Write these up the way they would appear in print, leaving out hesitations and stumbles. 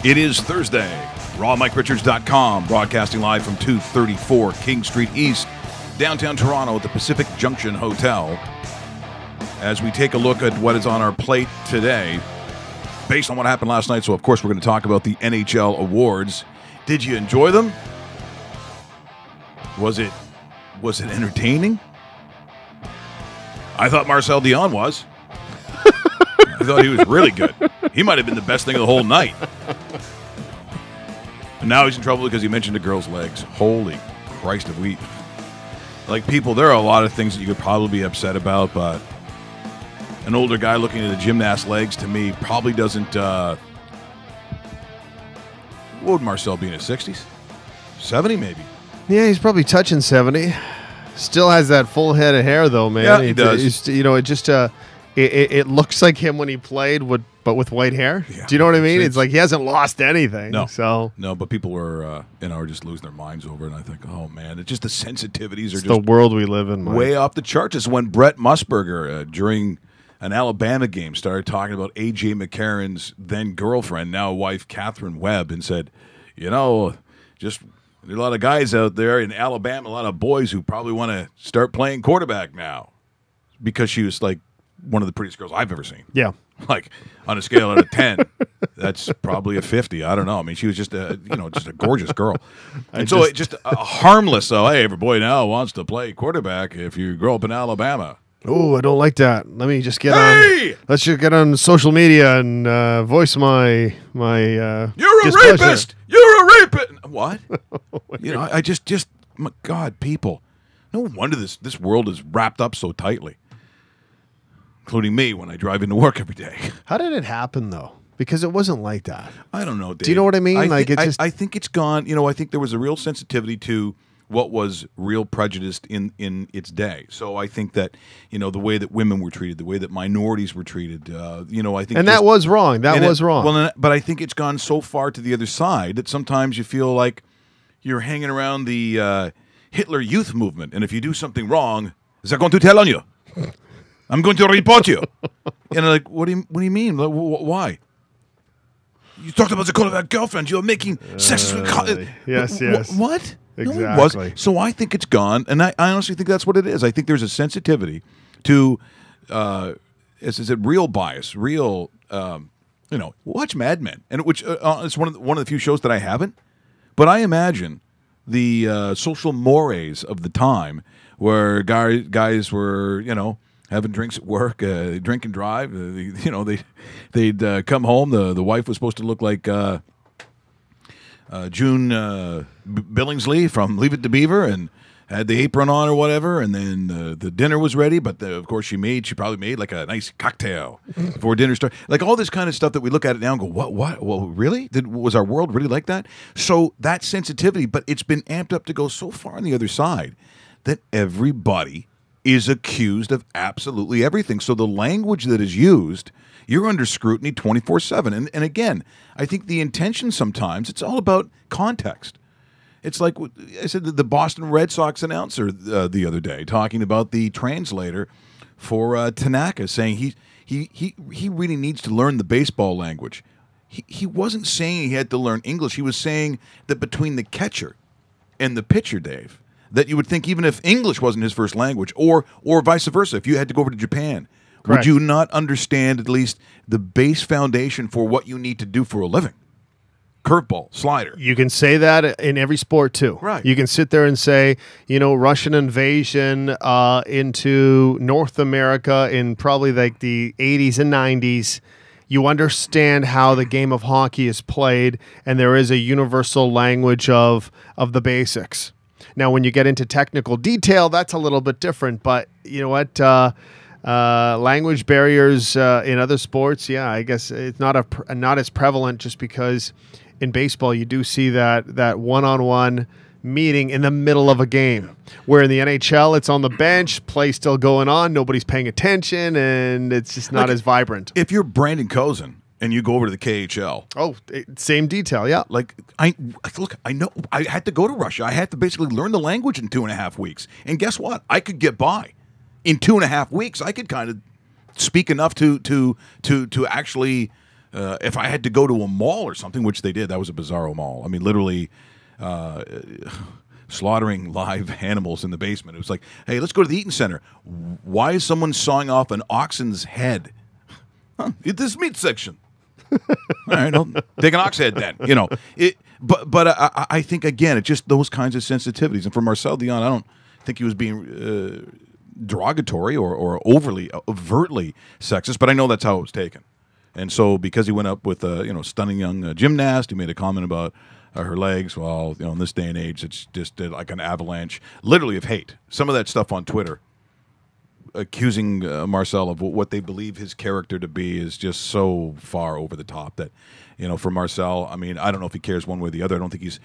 It is Thursday. RawMikeRichards.com, broadcasting live from 234 King Street East, downtown Toronto at the Pacific Junction Hotel. As we take a look at what is on our plate today, based on what happened last night. So, of course, we're going to talk about the NHL awards. Did you enjoy them? Was it entertaining? I thought Marcel Dion was. I thought he was really good. He might have been the best thing of the whole night. And now he's in trouble because he mentioned a girl's legs. Holy Christ, have we... Like, people, there are a lot of things that you could probably be upset about, but an older guy looking at a gymnast's legs, to me, probably doesn't... what would Marcel be in his 60s? 70, maybe? Yeah, he's probably touching 70. Still has that full head of hair, though, man. Yeah, he does. It just... It looks like him when he played, but with white hair. Yeah. Do you know what I mean? It's like he hasn't lost anything. No, but people were, are just losing their minds over it. And I think, oh man, it's just the sensitivities are just the world we live in, Mike. Way off the charts. It's when Brett Musburger during an Alabama game started talking about A.J. McCarron's then girlfriend, now wife Catherine Webb, and said, just there are a lot of guys out there in Alabama, a lot of boys who probably want to start playing quarterback now, because she was like one of the prettiest girls I've ever seen. Yeah. Like, on a scale out of 10, that's probably a 50. I don't know. I mean, she was just a gorgeous girl. And so it just a harmless, hey, every boy now wants to play quarterback if you grow up in Alabama. Oh, I don't like that. Let me just get on. Let's just get on social media and voice my You're displeasure. A rapist. You're a rapist. What? I just my God, people. No wonder this world is wrapped up so tightly. Including me when I drive into work every day. How did it happen, though? Because it wasn't like that. I don't know, Dave. Do you know what I mean? I think it's gone. I think there was a real sensitivity to what was real prejudice in its day. So I think that, the way that women were treated, the way that minorities were treated, I think... And that was wrong. That was wrong. Well, but I think it's gone so far to the other side that sometimes you feel like you're hanging around the Hitler Youth movement, and if you do something wrong, they're going to tell on you. I'm going to report you. And like, what do you mean? Like, why? You talked about the quarterback girlfriend. You're making sexist. Yes. What? Exactly. No, it wasn't. So I think it's gone, and I honestly think that's what it is. I think there's a sensitivity to, real bias, real, watch Mad Men, and which it's one of the few shows that I haven't. But I imagine the social mores of the time, where guys were, having drinks at work, drink and drive. They'd come home. The wife was supposed to look like June Billingsley from Leave It to Beaver, and had the apron on or whatever. And then the dinner was ready, but of course she probably made like a nice cocktail before dinner started. Like all this kind of stuff that we look at it now and go, what? Well, really? Was our world really like that? So that sensitivity, but it's been amped up to go so far on the other side that everybody is accused of absolutely everything. So the language that is used, you're under scrutiny 24/7. And again, I think the intention sometimes, it's all about context. It's like I said, the Boston Red Sox announcer the other day talking about the translator for Tanaka, saying he really needs to learn the baseball language. He wasn't saying he had to learn English. He was saying that between the catcher and the pitcher, Dave, that you would think even if English wasn't his first language, or vice versa, if you had to go over to Japan, Correct. Would you not understand at least the base foundation for what you need to do for a living? Curveball, slider. You can say that in every sport, too. Right. You can sit there and say, Russian invasion into North America in probably like the 80s and 90s. You understand how the game of hockey is played, and there is a universal language of the basics. Now, when you get into technical detail, that's a little bit different. But you know what? Language barriers in other sports, yeah, I guess it's not as prevalent, just because in baseball you do see that one-on-one meeting in the middle of a game. Where in the NHL, it's on the bench, play still going on, nobody's paying attention, and it's just not as vibrant. If you're Brandon Kozin and you go over to the KHL, Same detail, yeah. like I know I had to go to Russia. I had to basically learn the language in 2.5 weeks, and guess what? I could get by in 2.5 weeks. I could kind of speak enough to actually, if I had to go to a mall or something, which they did. That was a bizarro mall. I mean, literally. Slaughtering live animals in the basement. It was like, hey, let's go to the Eaton Center. Why is someone sawing off an oxen's head? This is meat section. All right, I'll take an ox head then. You know, but I think again, it's just those kinds of sensitivities. And for Marcel Dion, I don't think he was being derogatory or overtly sexist, but I know that's how it was taken. And so because he went up with a stunning young gymnast, he made a comment about her legs. Well, in this day and age, it's just like an avalanche, literally, of hate. Some of that stuff on Twitter, accusing Marcel of what they believe his character to be, is just so far over the top that, for Marcel, I mean, I don't know if he cares one way or the other. I don't think he's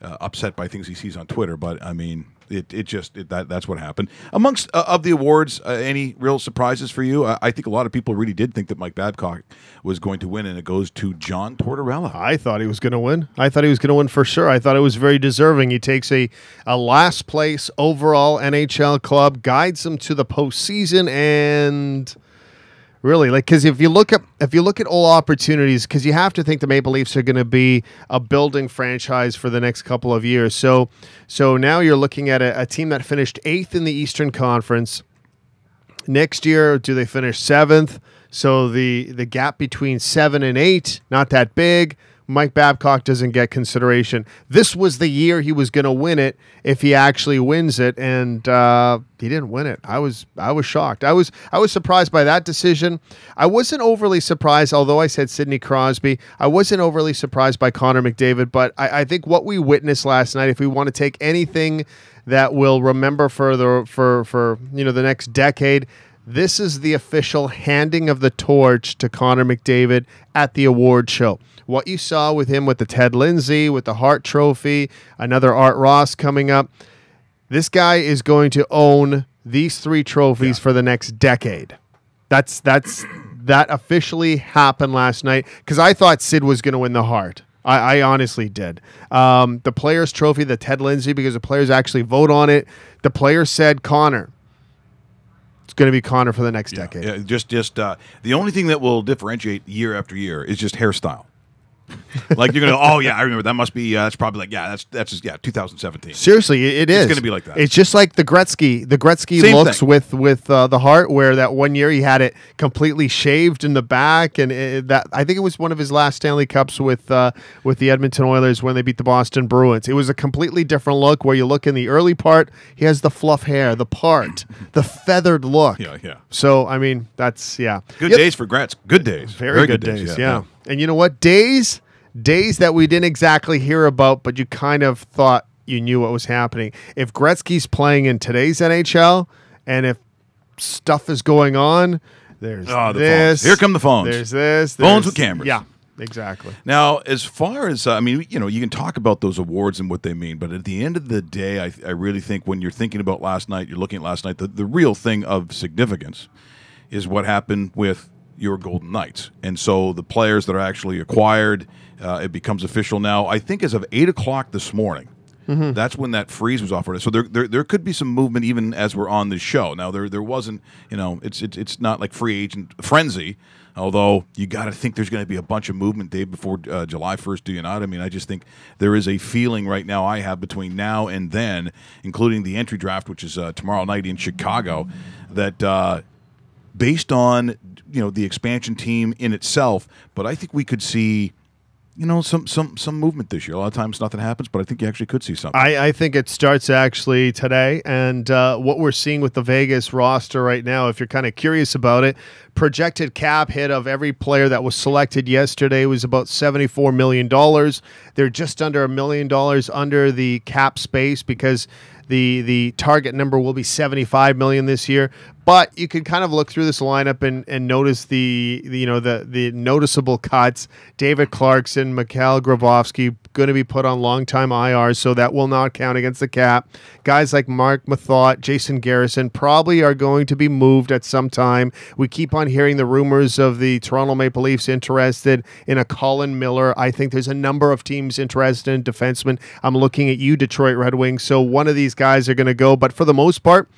upset by things he sees on Twitter, but I mean, that's what happened. Amongst of the awards, any real surprises for you? I think a lot of people really did think that Mike Babcock was going to win, and it goes to John Tortorella. I thought he was going to win. I thought he was going to win for sure. I thought it was very deserving. He takes a last place overall NHL club, guides them to the postseason, and really, because if you look at all opportunities, because you have to think the Maple Leafs are going to be a building franchise for the next couple of years. So now you're looking at a team that finished 8th in the Eastern Conference. Next year, do they finish 7th? So the gap between 7 and 8, not that big. Mike Babcock doesn't get consideration. This was the year he was going to win it if he actually wins it, and he didn't win it. I was shocked. I was surprised by that decision. I wasn't overly surprised, although I said Sidney Crosby. I wasn't overly surprised by Connor McDavid, but I think what we witnessed last night, if we want to take anything that we'll remember for the next decade, this is the official handing of the torch to Connor McDavid at the award show. What you saw with him with the Ted Lindsay, with the Hart Trophy, another Art Ross coming up, this guy is going to own these 3 trophies for the next decade. That officially happened last night, because I thought Sid was going to win the Hart. I honestly did. The Players' Trophy, the Ted Lindsay, because the players actually vote on it. The players said Connor. It's going to be Connor for the next decade. Yeah, just the only thing that will differentiate year after year is just hairstyle. Like you're gonna, oh yeah, I remember that must be that's probably like that's just 2017. Seriously, it is. It's gonna be like that. It's just like the Gretzky Same looks thing. with the Hart, where that one year he had it completely shaved in the back, and that I think it was one of his last Stanley Cups with the Edmonton Oilers when they beat the Boston Bruins. It was a completely different look. Where you look in the early part, he has the fluff hair, the feathered look. Yeah. So I mean, that's Good days for Gretz. Good days. Very good days. Yeah. And you know what? Days that we didn't exactly hear about, but you kind of thought you knew what was happening. If Gretzky's playing in today's NHL, and if stuff is going on, there's the this. phones. Here come the phones. There's this. Phones with cameras. Yeah, exactly. Now, as far as I mean, you can talk about those awards and what they mean, but at the end of the day, I really think when you're thinking about last night, you're looking at last night, the real thing of significance is what happened with your Golden Knights. And so the players that are actually acquired, it becomes official now. I think as of 8 o'clock this morning, that's when that freeze was offered. So there could be some movement even as we're on this show. Now there wasn't, it's not like free agent frenzy, although you got to think there's going to be a bunch of movement day before July 1st, do you not? I mean, I just think there is a feeling right now I have between now and then, including the entry draft, which is tomorrow night in Chicago, that based on the expansion team in itself, but I think we could see some movement this year. A lot of times nothing happens, but I think you actually could see something. I think it starts actually today, and what we're seeing with the Vegas roster right now, if you're kind of curious about it, projected cap hit of every player that was selected yesterday was about $74 million. They're just under $1 million under the cap space because the target number will be $75 million this year. But you could kind of look through this lineup and notice the noticeable cuts. David Clarkson, Mikhail Grabovski going to be put on long-time IRs, so that will not count against the cap. Guys like Mark Mathot, Jason Garrison probably are going to be moved at some time. We keep on hearing the rumors of the Toronto Maple Leafs interested in a Colin Miller. I think there's a number of teams interested in defensemen. I'm looking at you, Detroit Red Wings. So one of these guys are going to go, but for the most part,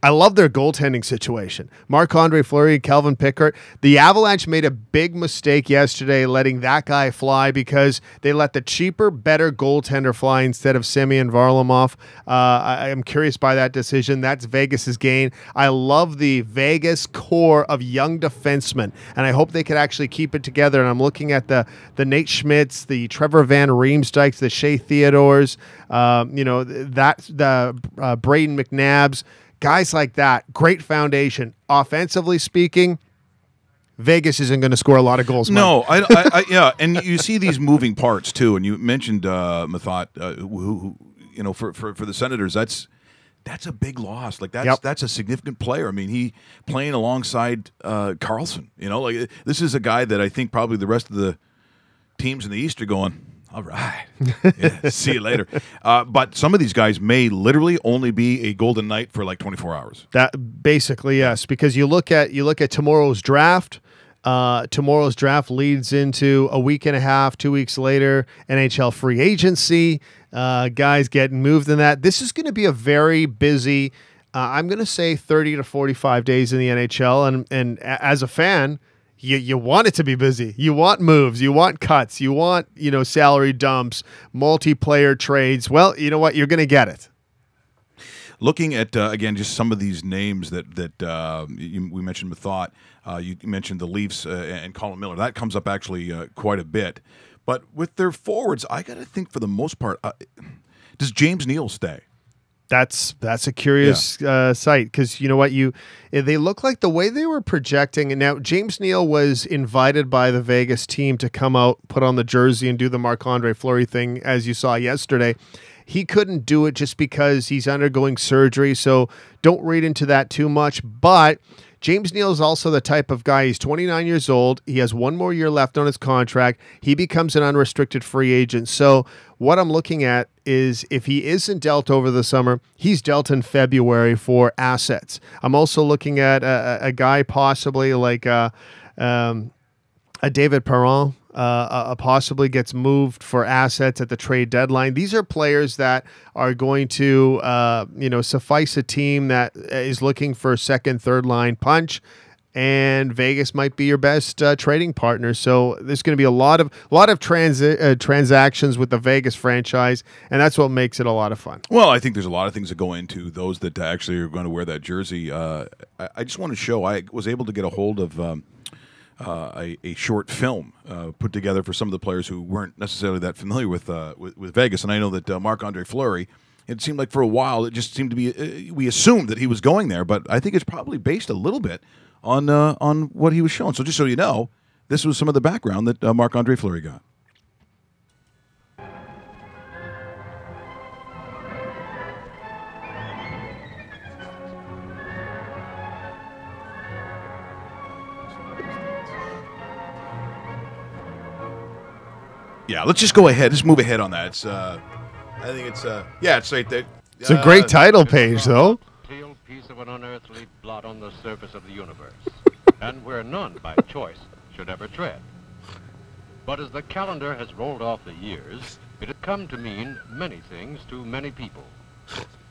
I love their goaltending situation. Marc-Andre Fleury, Calvin Pickard. The Avalanche made a big mistake yesterday letting that guy fly because they let the cheaper, better goaltender fly instead of Semyon Varlamov. I am curious by that decision. That's Vegas's gain. I love the Vegas core of young defensemen, and I hope they could actually keep it together. And I'm looking at the Nate Schmitz, the Trevor Van Riemsdykes, the Shea Theodores, the Braden McNabbs. Guys like that, great foundation. Offensively speaking, Vegas isn't going to score a lot of goals. No, yeah, and you see these moving parts too. And you mentioned Mathot, who for the Senators, that's a big loss. Like that's a significant player. I mean, he playing alongside Carlson. This is a guy that I think probably the rest of the teams in the East are going, all right, yeah, see you later. But some of these guys may literally only be a Golden Knight for like 24 hours. That basically, yes, because you look at tomorrow's draft. Tomorrow's draft leads into a week and a half, 2 weeks later, NHL free agency. Guys getting moved in that. This is going to be a very busy. I'm going to say 30 to 45 days in the NHL, and as a fan. You want it to be busy. You want moves. You want cuts. You want, salary dumps, multiplayer trades. Well, you know what? You're going to get it. Looking at, again, just some of these names that we mentioned Mathot, you mentioned the Leafs and Colin Miller. That comes up actually quite a bit. But with their forwards, I got to think for the most part, does James Neal stay? That's a curious sight because you know what they look like the way they were projecting. And now James Neal was invited by the Vegas team to come out, put on the jersey, and do the Marc-Andre Fleury thing, as you saw yesterday. He couldn't do it just because he's undergoing surgery, so don't read into that too much. But James Neal is also the type of guy. He's 29 years old. He has one more year left on his contract. He becomes an unrestricted free agent. So what I'm looking at is if he isn't dealt over the summer, he's dealt in February for assets. I'm also looking at a guy possibly like a David Perron. Possibly gets moved for assets at the trade deadline. These are players that are going to, suffice a team that is looking for second, third line punch, and Vegas might be your best trading partner. So there's going to be a lot of transactions with the Vegas franchise, and that's what makes it a lot of fun. Well, I think there's a lot of things that go into those that actually are going to wear that jersey. I just want to show I was able to get a hold of a short film put together for some of the players who weren't necessarily that familiar with Vegas. And I know that Marc-Andre Fleury, it seemed like for a while, it just seemed to be, we assumed that he was going there, but I think it's probably based a little bit on what he was showing. So just so you know, this was some of the background that Marc-Andre Fleury got. Yeah, let's just go ahead. Let's move ahead on that. I think it's it's right there. It's a great title page, though. Pale piece of an unearthly blot on the surface of the universe, and where none by choice should ever tread. But as the calendar has rolled off the years, it has come to mean many things to many people.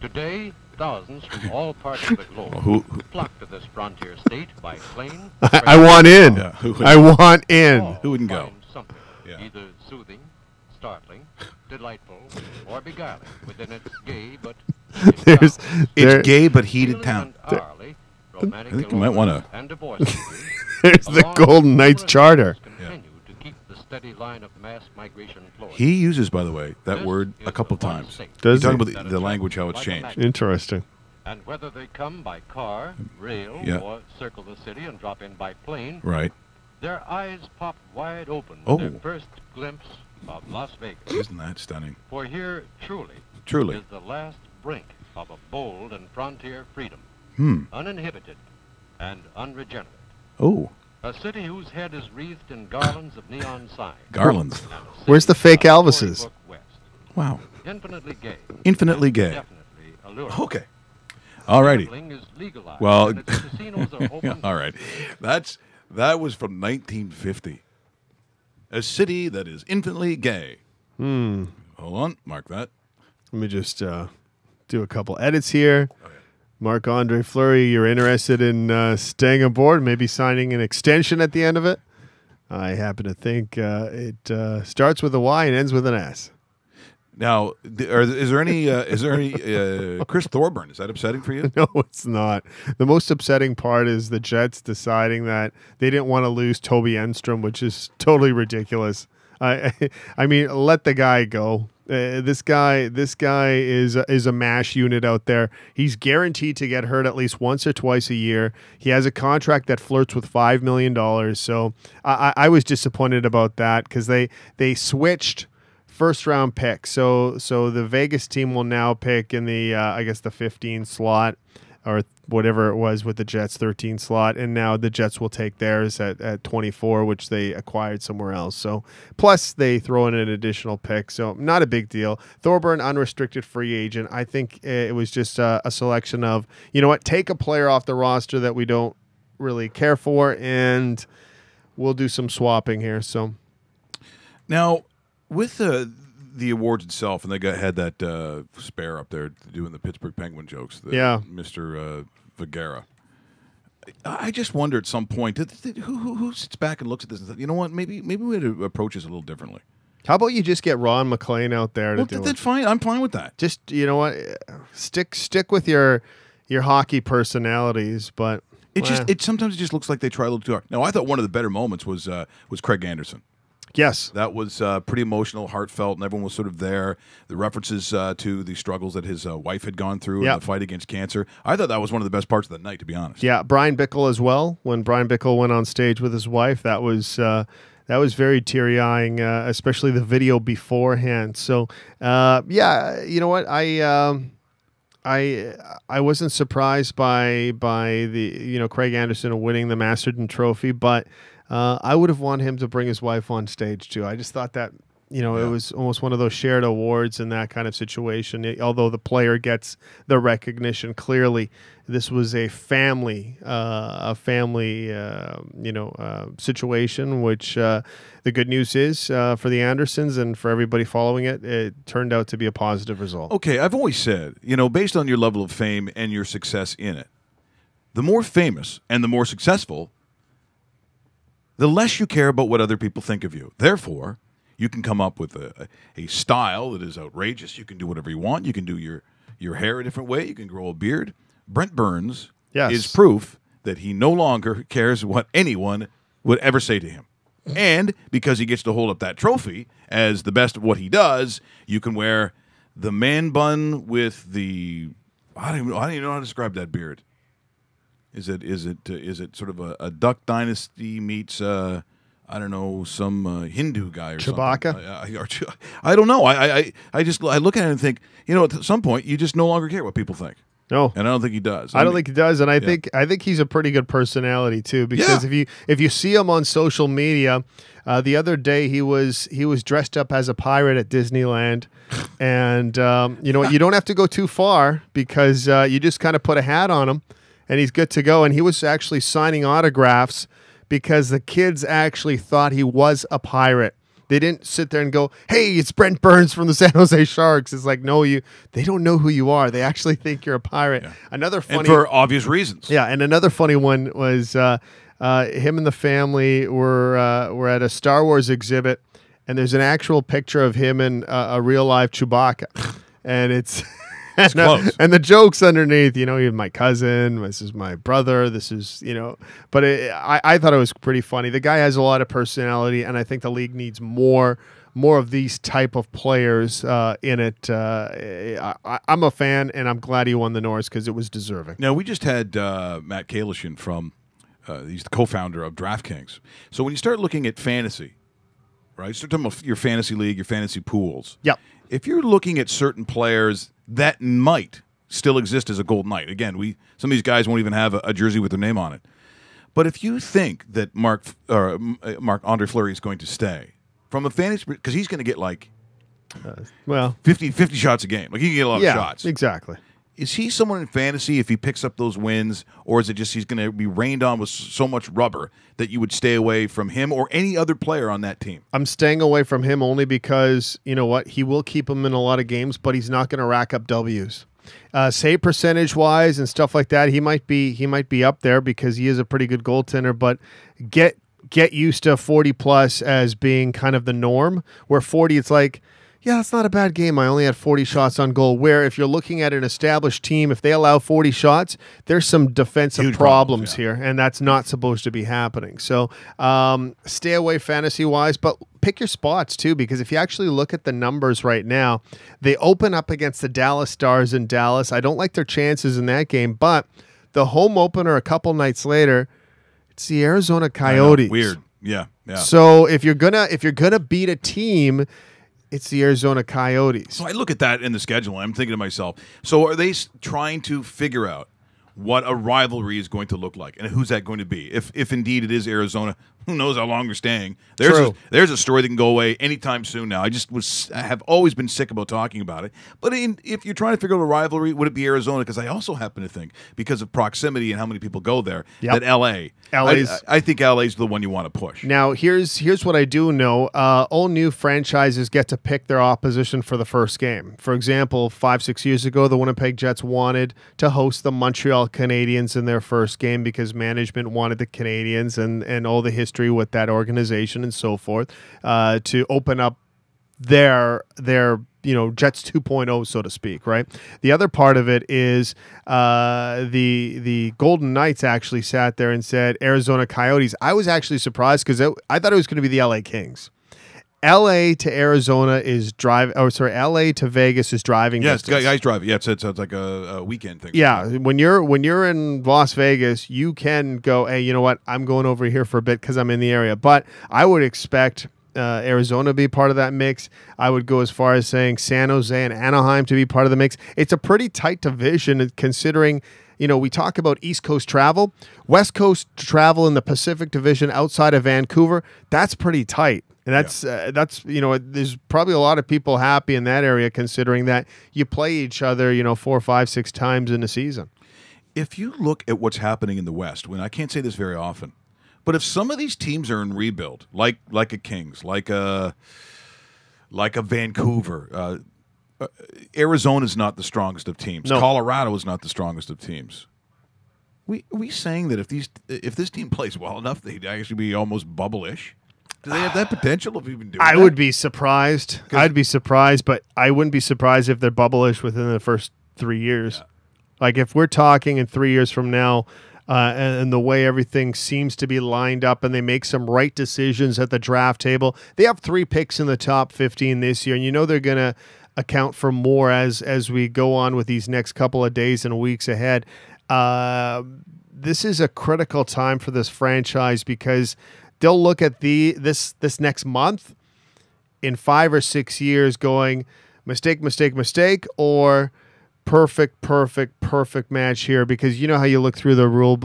Today, thousands from all parts of the globe flock to this frontier state by plane. I want in. Yeah, I want in. Who wouldn't go? Something, either soothing, startling, delightful, or beguiling within its gay but It's gay but heated town. I think you might want to. There's the Golden Knights Charter. He uses, by the way, that word a couple of times. Does he? Talking about the language, how it's changed. Interesting. And whether they come by car, rail, or circle the city and drop in by plane, right? Their eyes pop wide open with their first glimpse of Las Vegas. Isn't that stunning? For here, truly, Truly. is the last brink of a bold and frontier freedom, uninhibited and unregenerate. Oh, A city whose head is wreathed in garlands of neon signs. garlands. And a city Where's the fake of Elvises? storybook West. Wow. Infinitely gay. Infinitely gay. Definitely alluring. Okay. All righty. Gambling is legalized, Well, and its casinos are open. all right. That was from 1950. A city that is infinitely gay. Hold on, mark that. Let me just do a couple edits here. Marc-Andre Fleury, you're interested in staying aboard, maybe signing an extension at the end of it? I happen to think it starts with a Y and ends with an S. Now, is there any Chris Thorburn? Is that upsetting for you? No, it's not. The most upsetting part is the Jets deciding that they didn't want to lose Toby Enstrom, which is totally ridiculous. I mean, let the guy go. This guy is a MASH unit out there. He's guaranteed to get hurt at least once or twice a year. He has a contract that flirts with $5 million. So I was disappointed about that because they switched first round pick. So the Vegas team will now pick in the I guess the 15 slot or whatever it was with the Jets 13 slot, and now the Jets will take theirs at 24, which they acquired somewhere else. So plus they throw in an additional pick, so not a big deal. Thorburn, unrestricted free agent. I think it was just a selection of, you know what, take a player off the roster that we don't really care for, and we'll do some swapping here. So Now, with the awards itself, and they had that spare up there doing the Pittsburgh Penguin jokes. Yeah. Mr. Vergara. I just wonder at some point, who sits back and looks at this and says, you know what, maybe we had to approach this a little differently. how about you just get Ron McLean out there to Well, do that's it? fine. I'm fine with that. Just, you know what, stick with your hockey personalities, but Sometimes it just looks like they try a little too hard. Now, I thought one of the better moments was Craig Anderson. yes. That was pretty emotional, heartfelt, and everyone was sort of there. The references to the struggles that his wife had gone through in Yep. the fight against cancer. I thought that was one of the best parts of the night, to be honest. Yeah, Brian Bickle as well. When Brian Bickle went on stage with his wife, that was very teary-eying, especially the video beforehand. So, yeah, you know what, I wasn't surprised by the Craig Anderson winning the Masterton Trophy, but I would have wanted him to bring his wife on stage too. I just thought that it was almost one of those shared awards in that kind of situation. Although the player gets the recognition, clearly this was a family situation. Which the good news is for the Andersons and for everybody following it, it turned out to be a positive result. Okay, I've always said, based on your level of fame and your success in it, the more famous and the more successful, the less you care about what other people think of you. Therefore, you can come up with a style that is outrageous. You can do whatever you want. You can do your hair a different way. You can grow a beard. Brent Burns is proof that he no longer cares what anyone would ever say to him. And because he gets to hold up that trophy as the best of what he does, you can wear the man bun with the I don't even know how to describe that beard. Is it sort of a Duck Dynasty meets I don't know, some Hindu guy or Chewbacca? something. I don't know. I look at it and think, at some point you just no longer care what people think. No. And I don't think he does. I don't think he does, and I think he's a pretty good personality too. Because if you see him on social media, the other day he was dressed up as a pirate at Disneyland, and you know what? You don't have to go too far because you just kind of put a hat on him, and he's good to go. And he was actually signing autographs because the kids actually thought he was a pirate. They didn't sit there and go, "Hey, it's Brent Burns from the San Jose Sharks." It's like, no, they don't know who you are. They actually think you're a pirate. Yeah. Another funny, and for obvious reasons. yeah, and another funny one was him and the family were at a Star Wars exhibit, and there's an actual picture of him and a real life Chewbacca, and it's. close. And the jokes underneath, you're my cousin, this is my brother, this is, but I thought it was pretty funny. The guy has a lot of personality, and I think the league needs more of these type of players in it. I'm a fan, and I'm glad he won the Norris because it was deserving. Now, we just had Matt Kalishin from, he's the co-founder of DraftKings. So when you start looking at fantasy, right, start talking about your fantasy league, your fantasy pools. Yep. If you're looking at certain players that might still exist as a Golden Knight. Again, some of these guys won't even have a jersey with their name on it. But if you think that Marc-Andre Fleury is going to stay from a fantasy, because he's going to get like 50 shots a game. Like he can get a lot of shots. Exactly. Is he someone in fantasy if he picks up those wins, or is it just he's going to be rained on with so much rubber that you would stay away from him or any other player on that team? I'm staying away from him only because, you know what, he will keep him in a lot of games, but he's not going to rack up W's. Save percentage-wise and stuff like that, he might be up there because he is a pretty good goaltender, but get used to 40-plus as being kind of the norm, where 40, it's like, yeah, that's not a bad game. I only had 40 shots on goal. Where if you're looking at an established team, if they allow 40 shots, there's some defensive Huge problems yeah. here, and that's not supposed to be happening. So stay away fantasy-wise, but pick your spots too, because if you actually look at the numbers right now, they open up against the Dallas Stars in Dallas. I don't like their chances in that game, but the home opener a couple nights later, it's the Arizona Coyotes. Weird. Yeah. So if you're gonna beat a team, it's the Arizona Coyotes. So I look at that in the schedule, and I'm thinking to myself, so are they trying to figure out what a rivalry is going to look like, and who's that going to be? If indeed it is Arizona, who knows how long they're staying? There's a story that can go away anytime soon now. I have always been sick about talking about it. But if you're trying to figure out a rivalry, would it be Arizona? Because I also happen to think, because of proximity and how many people go there, that I think LA's the one you want to push. Now, here's what I do know. All new franchises get to pick their opposition for the first game. For example, 5-6 years ago, the Winnipeg Jets wanted to host the Montreal Canadiens in their first game because management wanted the Canadiens and all the history with that organization and so forth to open up their Jets 2.0, so to speak, right? The other part of it is the Golden Knights actually sat there and said Arizona Coyotes. I was actually surprised because I thought it was going to be the LA Kings. LA to Arizona is LA to Vegas is driving distance. Yeah, guys drive. Yeah, it's like a weekend thing. Yeah, when you're in Las Vegas, you can go, hey, you know what? I'm going over here for a bit because I'm in the area. But I would expect Arizona to be part of that mix. I would go as far as saying San Jose and Anaheim to be part of the mix. It's a pretty tight division considering, we talk about East Coast travel. West Coast travel in the Pacific Division outside of Vancouver, that's pretty tight. And that's there's probably a lot of people happy in that area considering that you play each other, 4, 5, 6 times in a season. If you look at what's happening in the West, I can't say this very often, but if some of these teams are in rebuild, like a Kings, like a Vancouver, Arizona's not the strongest of teams. No. Colorado is not the strongest of teams. We saying that if this team plays well enough, they'd actually be almost bubble-ish? Do they have that potential of even doing that? I would be surprised. I'd be surprised, but I wouldn't be surprised if they're bubble-ish within the first 3 years. Yeah. Like if we're talking in 3 years from now, and the way everything seems to be lined up and they make some right decisions at the draft table, they have 3 picks in the top 15 this year, and they're going to account for more as we go on with these next couple of days and weeks ahead. This is a critical time for this franchise because they'll look at this next month in 5 or 6 years going mistake, or perfect match here, because you know how you look through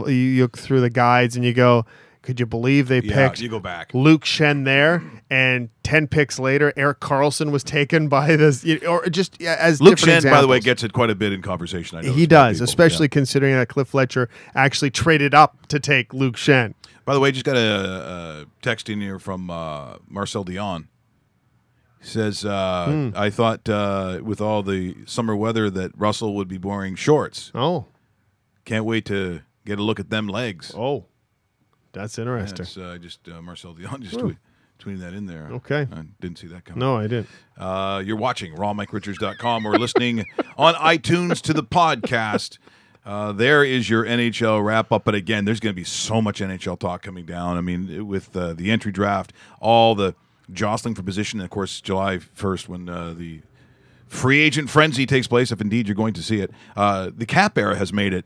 you look through the guides and you go, could you believe they picked you go back. Luke Schenn there, and 10 picks later, Erik Karlsson was taken by this, or just as Luke different Schenn, examples. by the way, gets it quite a bit in conversation. I know he does, especially considering that Cliff Fletcher actually traded up to take Luke Schenn. By the way, just got a text in here from Marcel Dion. He says, I thought with all the summer weather that Russell would be wearing shorts. Oh. Can't wait to get a look at them legs. Oh, that's interesting. That's Marcel Dion just tweeting that in there. Okay. I didn't see that coming. No, I didn't. You're watching rawmikeRichards.com or listening on iTunes to the podcast. There is your NHL wrap-up. But again, there's going to be so much NHL talk coming down. I mean, with the entry draft, all the jostling for position, and of course, July 1st when the free agent frenzy takes place, if indeed you're going to see it. The cap era has made it,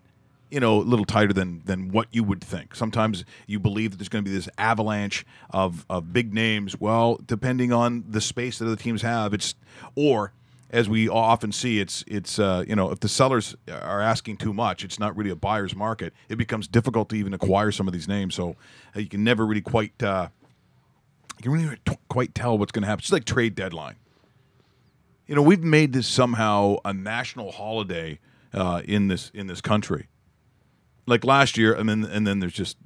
a little tighter than what you would think. Sometimes you believe that there's going to be this avalanche of big names. Well, depending on the space that the teams have, or as we often see, it's you know, if the sellers are asking too much, it's not really a buyer's market. It becomes difficult to even acquire some of these names. So you can never really quite quite tell what's going to happen. It's like trade deadline. You know, we've made this somehow a national holiday in this country. Like last year, and then there's just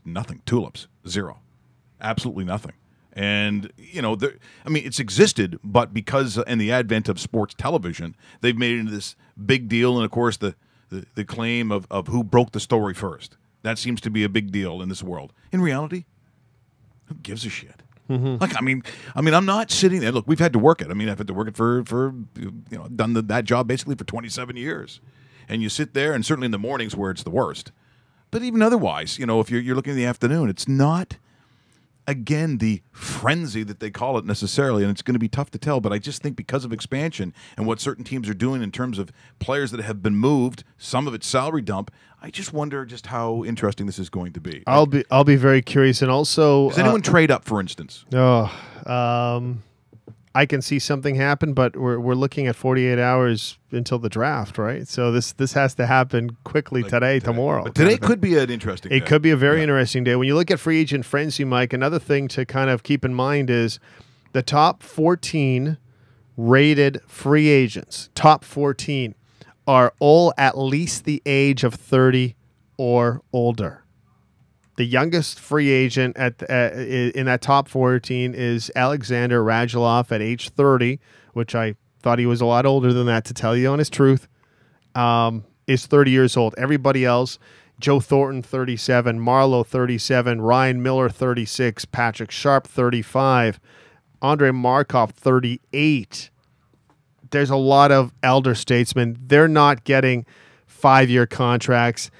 nothing. Tulips, zero, absolutely nothing. And, you know, I mean, it's existed, but because in the advent of sports television, they've made it into this big deal. And, of course, the claim of who broke the story first. That seems to be a big deal in this world. In reality, who gives a shit? Mm-hmm. Like, I mean, I'm not sitting there. Look, we've had to work it. I mean, I've had to work it for you know, done that job basically for 27 years. And you sit there, and certainly in the mornings where it's the worst. But even otherwise, you know, if you're looking in the afternoon, it's not, again, the frenzy that they call it necessarily, and it's going to be tough to tell, but I just think because of expansion and what certain teams are doing in terms of players that have been moved, some of it's salary dump, I just wonder just how interesting this is going to be. I'll be very curious, and also does anyone trade up, for instance? I can see something happen, but we're looking at 48 hours until the draft, right? So this has to happen quickly, like today, tomorrow. But today could be an interesting day. It could be a very interesting day. When you look at free agent frenzy, Mike, another thing to kind of keep in mind is the top 14 rated free agents, top 14, are all at least the age of 30 or older. The youngest free agent in that top 14 is Alexander Radulov at age 30, which I thought he was a lot older than that, to tell you honest truth, is 30 years old. Everybody else, Joe Thornton, 37, Marlowe, 37, Ryan Miller, 36, Patrick Sharp, 35, Andrei Markov, 38. There's a lot of elder statesmen. They're not getting 5-year contracts.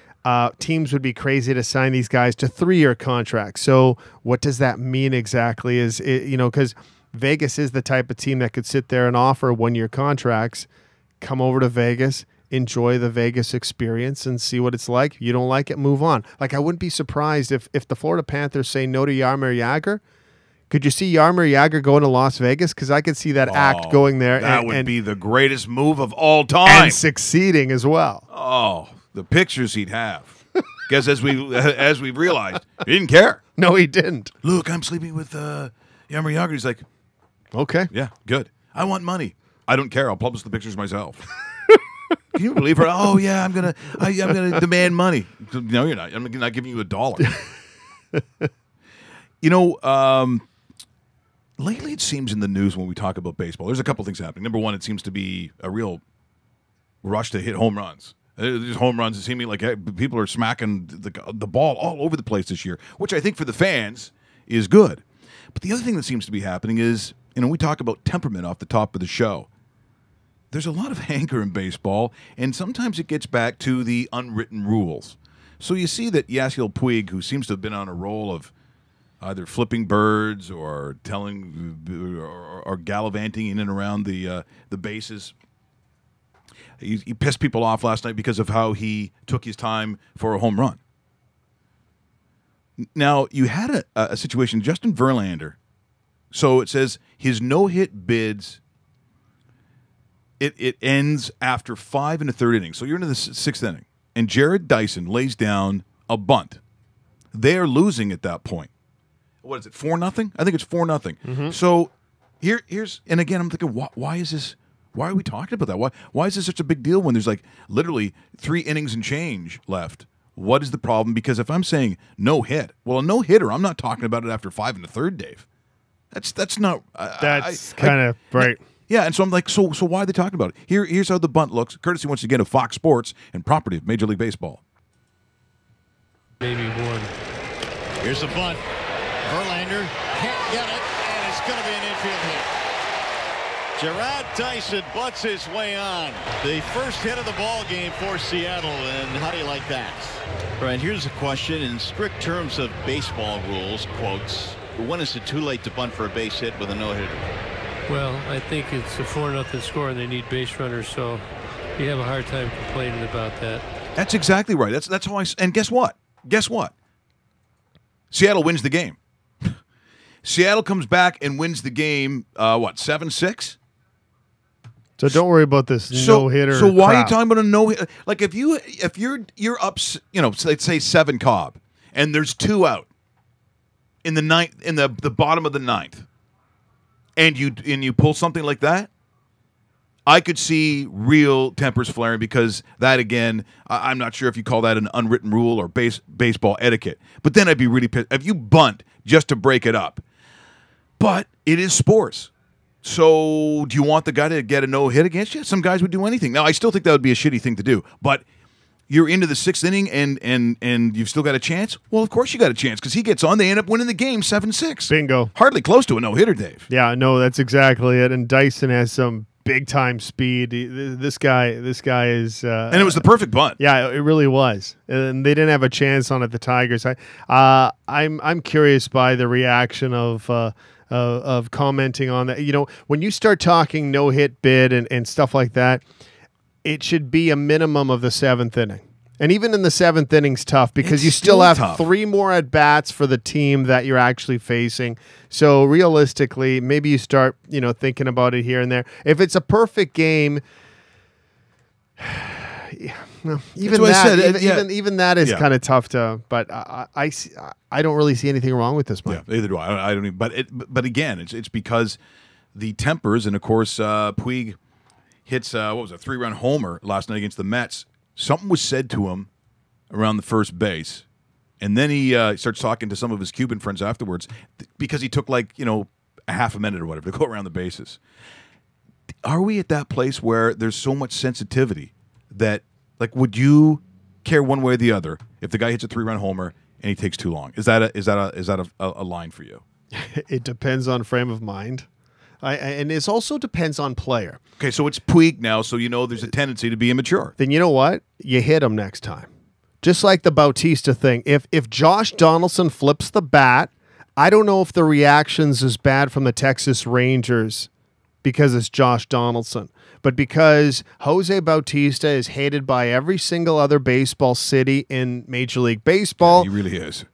Teams would be crazy to sign these guys to 3-year contracts. So what does that mean exactly? Is it, you know, because Vegas is the type of team that could sit there and offer 1-year contracts, come over to Vegas, enjoy the Vegas experience and see what it's like. If you don't like it, move on. Like, I wouldn't be surprised if the Florida Panthers say no to Jaromir Jagr. Could you see Jaromir Jagr going to Las Vegas? Because I could see that act going there. That would be the greatest move of all time. And succeeding as well. Oh, the pictures he'd have. Because as we realized, he didn't care. No, he didn't. Look, I'm sleeping with Jaromir Jagr. He's like, okay, yeah, good. I want money. I don't care. I'll publish the pictures myself. Can you believe her? Oh yeah, I'm gonna demand money. No, you're not. I'm not giving you $1. You know, lately it seems in the news when we talk about baseball, there's a couple things happening. Number one, it seems to be a real rush to hit home runs. There's home runs. It seems like people are smacking the ball all over the place this year, which I think for the fans is good. But the other thing that seems to be happening is, you know, we talk about temperament off the top of the show. There's a lot of anger in baseball, and sometimes it gets back to the unwritten rules. So you see that Yasiel Puig, who seems to have been on a roll of either flipping birds or telling or gallivanting in and around the bases. He pissed people off last night because of how he took his time for a home run. Now, you had a situation, Justin Verlander. So it says his no-hit bids, it ends after 5 1/3 innings. So you're into the 6th inning. And Jared Dyson lays down a bunt. They are losing at that point. What is it, 4-0? I think it's 4-0. Mm-hmm. So here's, and again, I'm thinking, why is this? Why are we talking about that? Why is this such a big deal when there's like literally 3 innings and change left? What is the problem? Because if I'm saying no hit, well, a no hitter, I'm not talking about it after 5 1/3, Dave. That's not. That's kind of right. Yeah, and so I'm like, so why are they talking about it? Here's how the bunt looks, courtesy once again of Fox Sports and property of Major League Baseball. Maybe one. Here's the bunt. Verlander can't get it, and it's going to be an infield hit. Jarrod Dyson butts his way on. The first hit of the ball game for Seattle, and how do you like that? Right, here's a question. In strict terms of baseball rules, quotes, when is it too late to bunt for a base hit with a no-hitter? Well, I think it's a 4-0 score, and they need base runners, so you have a hard time complaining about that. That's exactly right. That's how and guess what? Guess what? Seattle wins the game. Seattle comes back and wins the game, 7-6? So don't worry about this no hitter. So why are you crap. talking about a no hit? Like if you're up, let's say 7 Cobb, and there's 2 out in the ninth, in the bottom of the 9th, and you pull something like that, I could see real tempers flaring because that, again, I'm not sure if you call that an unwritten rule or baseball etiquette. But then I'd be really pissed if you bunt just to break it up. But it is sports. So do you want the guy to get a no-hit against you? Some guys would do anything. Now, I still think that would be a shitty thing to do. But you're into the 6th inning and you've still got a chance? Well, of course you got a chance because he gets on. They end up winning the game 7-6. Bingo. Hardly close to a no-hitter, Dave. Yeah, no, that's exactly it. And Dyson has some big-time speed. This guy is... And it was the perfect bunt. Yeah, it really was, and they didn't have a chance on it. The Tigers. I'm curious by the reaction of commenting on that. You know, when you start talking no hit bid and stuff like that, it should be a minimum of the 7th inning. And even in the 7th inning's tough because It's you still still have tough. 3 more at bats for the team that you're actually facing. So realistically, maybe you start, thinking about it here and there. If it's a perfect game, even what I that, said, even that is Yeah. kind of tough to. But I don't really see anything wrong with this, Mike. Yeah, neither do I. I don't even. But again, it's because the tempers, and of course, Puig hits 3-run homer last night against the Mets. Something was said to him around the first base, and then he starts talking to some of his Cuban friends afterwards because he took a half a minute or whatever to go around the bases. Are we at that place where there's so much sensitivity that, would you care one way or the other if the guy hits a 3-run homer and he takes too long? Is that a line for you? It depends on frame of mind. And it also depends on player. Okay, so it's Puig now, so there's a tendency to be immature. Then you know what? You hit him next time. Just like the Bautista thing. If Josh Donaldson flips the bat, I don't know if the reaction's as bad from the Texas Rangers because it's Josh Donaldson. But because Jose Bautista is hated by every single other baseball city in Major League Baseball, He really is.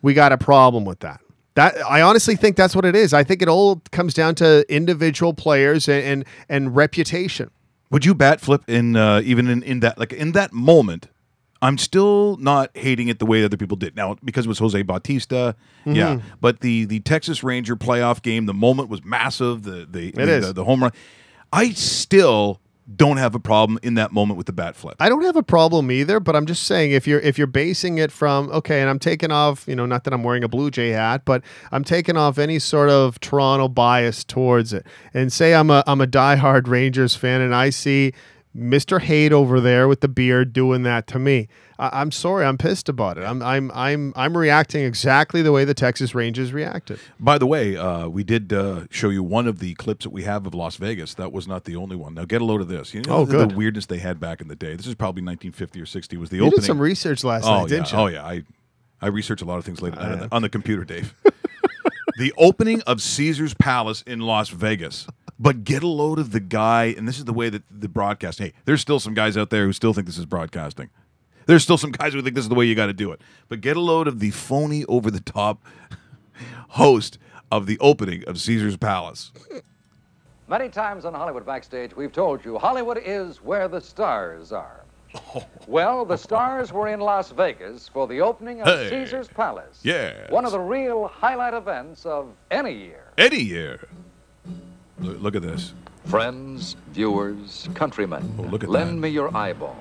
we got a problem with that. I honestly think that's what it is. I think it all comes down to individual players and reputation. Would you bat flip in in that moment? I'm still not hating it the way other people did. Now, because it was Jose Bautista, yeah. But the Texas Ranger playoff game, the moment was massive. The home run. I still don't have a problem in that moment with the bat flip. I don't have a problem either, but I'm just saying if you're basing it from and I'm taking off, not that I'm wearing a Blue Jay hat, but I'm taking off any sort of Toronto bias towards it. And say I'm a diehard Rangers fan and I see Mr. Haight over there with the beard doing that to me. I'm sorry, I'm pissed about it. I'm reacting exactly the way the Texas Rangers reacted. By the way, we did show you one of the clips that we have of Las Vegas. That was not the only one. Now get a load of this. Good. The weirdness they had back in the day. This is probably 1950 or 60. Was the You opening? did some research last night, didn't you? Oh yeah. I research a lot of things late at night on the computer, Dave. The opening of Caesar's Palace in Las Vegas. But get a load of the guy, and this is the way that the broadcast. Hey, there's still some guys out there who still think this is broadcasting. There's still some guys who think this is the way you got to do it. But get a load of the phony, over-the-top host of the opening of Caesar's Palace. Many times on Hollywood Backstage, we've told you Hollywood is where the stars are. Well, the stars were in Las Vegas for the opening of Hey. Caesar's Palace. Yes. One of the real highlight events of any year. Eddie here. Look at this. Friends, viewers, countrymen, Oh, look at lend that. me your eyeballs,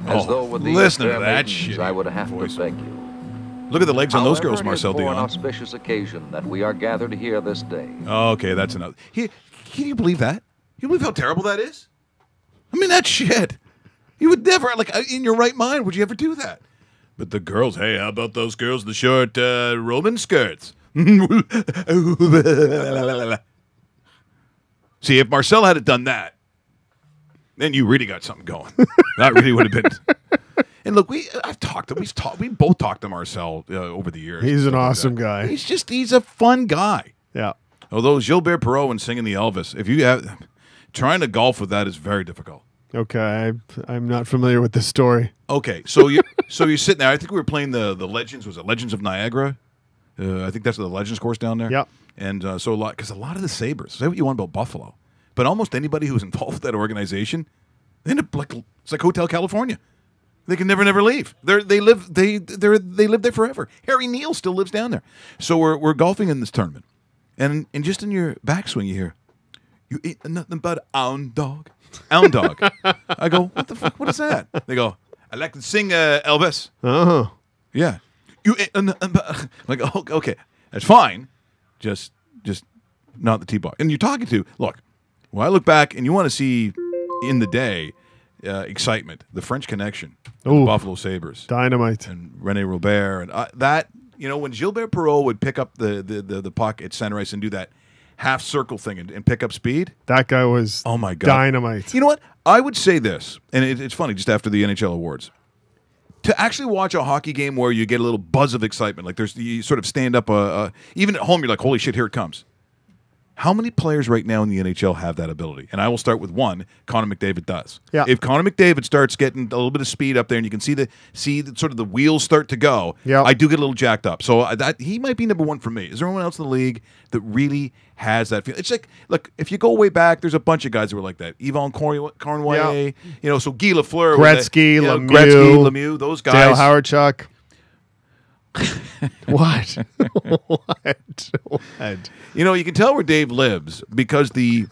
as Oh, though with these listen to fair that maidens shitty I would have voice. to beg you. Look at the legs on those However, girls, it is Marcel for an Dion. auspicious occasion that we are gathered here this day. Okay, that's enough. Can you believe that? You believe how terrible that is? I mean, that's shit. You would never, in your right mind, would you ever do that? But the girls, hey, how about those girls in the short Roman skirts? See, if Marcel had done that, then you really got something going. That really would have been. And look, we both talked to Marcel over the years. He's an Stuff like awesome that. guy. He's a fun guy. Yeah. Although Gilbert Perrault and singing the Elvis, if you have trying to golf with that is very difficult. Okay, I'm not familiar with this story. Okay, so you're sitting there. I think we were playing the Legends. Was it Legends of Niagara? I think that's the Legends course down there. Yep. And so a lot of the Sabres. Say what you want about Buffalo, but almost anybody who's involved with that organization, they end up it's like Hotel California. They can never leave. They live there forever. Harry Neal still lives down there. So we're golfing in this tournament, and just in your backswing you hear, "You eat nothing but ound dog." Ound dog. I go, what the fuck? What is that? They go, I like to sing Elvis. Oh. Yeah. You like, oh, okay, that's fine. Just not the T-box. And you're talking to, look, when I look back and you want to see in the day excitement, the French Connection, the Buffalo Sabres. Dynamite. And Rene Robert. And that, when Gilbert Perreault would pick up the puck at center ice and do that half circle thing and pick up speed. That guy was oh my God. Dynamite. You know what? I would say this, and it's funny, just after the NHL awards, to actually watch a hockey game where you get a little buzz of excitement, like you sort of stand up, even at home, you're like, holy shit, here it comes. How many players right now in the NHL have that ability? And I will start with one. Connor McDavid does. Yeah. If Connor McDavid starts getting a little bit of speed up there, and you can see the sort of the wheels start to go, yeah. I do get a little jacked up. So that he might be number one for me. Is there anyone else in the league that really has that feeling? It's like, look, if you go way back, there's a bunch of guys who were like that. Yvon Cornway, so Guy Lafleur, Gretzky, Lemieux, those guys. Dale Hawerchuk. What? What? You can tell where Dave lives because the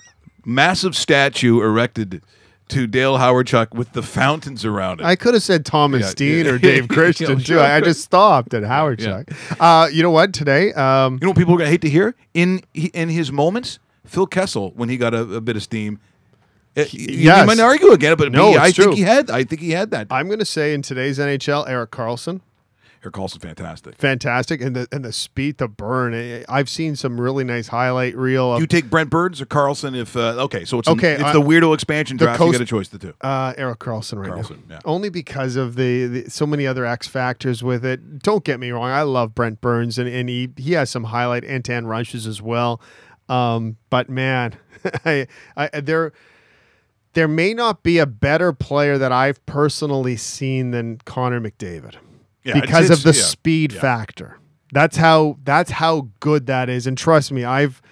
massive statue erected to Dale Hawerchuk with the fountains around it. I could have said Thomas Steen or Dave Christian, too. I just stopped at Hawerchuk. Yeah. You know what? Today... you know what people are going to hate to hear? In his moments, Phil Kessel, when he got a bit of steam... You might argue again, but no, I think he had that. I'm going to say in today's NHL, Erik Karlsson. Erik Karlsson, fantastic, and the speed to burn. I've seen some really nice highlight reel. Do you take Brent Burns or Karlsson? If so it's the weirdo expansion draft. You got a choice to do. Erik Karlsson now. Yeah. Only because of the so many other X factors with it. Don't get me wrong, I love Brent Burns, and he has some highlight and rushes as well. But man, there may not be a better player that I've personally seen than Connor McDavid. Yeah, because of the speed factor. That's how good that is. And trust me, I've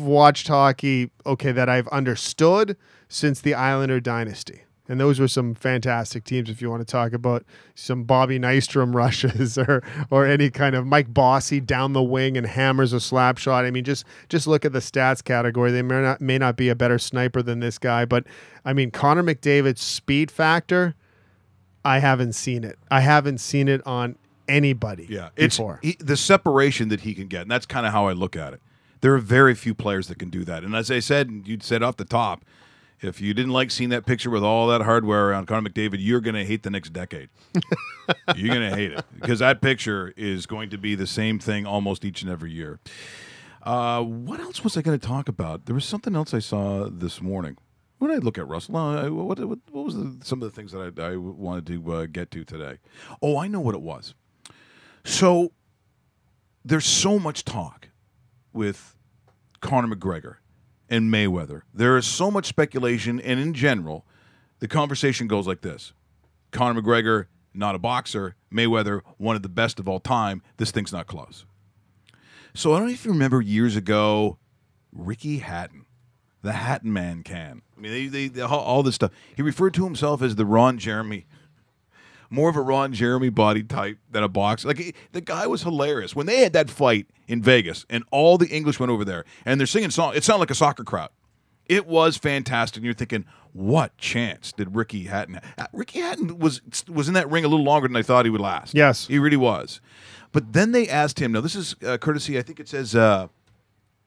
watched hockey, that I've understood since the Islander dynasty. And those were some fantastic teams if you want to talk about some Bobby Nystrom rushes or any kind of Mike Bossy down the wing and hammers a slap shot. I mean, just look at the stats category. They may not be a better sniper than this guy, but I mean, Connor McDavid's speed factor, I haven't seen it. I haven't seen it on anybody before. The separation that he can get, and that's kind of how I look at it. There are very few players that can do that. And as I said, and you said off the top, if you didn't like seeing that picture with all that hardware around Connor McDavid, you're going to hate the next decade. You're going to hate it because that picture is going to be the same thing almost each and every year. What else was I going to talk about? There was something else I saw this morning. What did I look at, Russell? What was some of the things that I wanted to get to today? Oh, I know what it was. So there's so much talk with Conor McGregor and Mayweather. There is so much speculation, and in general, the conversation goes like this. Conor McGregor, not a boxer. Mayweather, one of the best of all time. This thing's not close. So I don't know if you remember years ago, Ricky Hatton. The Hatton Man can. I mean, they all this stuff. He referred to himself as the Ron Jeremy, more of a Ron Jeremy body type than a boxer. Like the guy was hilarious when they had that fight in Vegas, and all the English went over there, and they're singing songs. It sounded like a soccer crowd. It was fantastic. And you're thinking, what chance did Ricky Hatton have? Ricky Hatton was in that ring a little longer than I thought he would last. Yes, he really was. But then they asked him. Now this is courtesy. I think it says.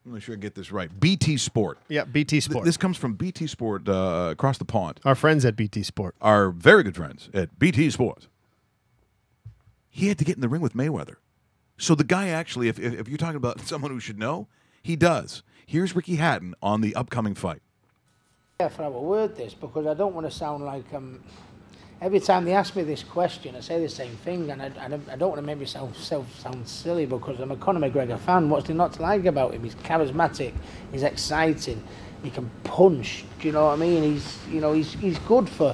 I'm not sure I get this right. BT Sport. Yeah, BT Sport. This comes from BT Sport across the pond. Our friends at BT Sport. Our very good friends at BT Sport. He had to get in the ring with Mayweather. So the guy actually, if you're talking about someone who should know, he does. Here's Ricky Hatton on the upcoming fight. Careful how I word this because I don't want to sound like every time they ask me this question, I say the same thing, and I don't want to make myself sound silly because I'm a Conor McGregor fan. What's there not to like about him? He's charismatic, he's exciting, he can punch. Do you know what I mean? He's good for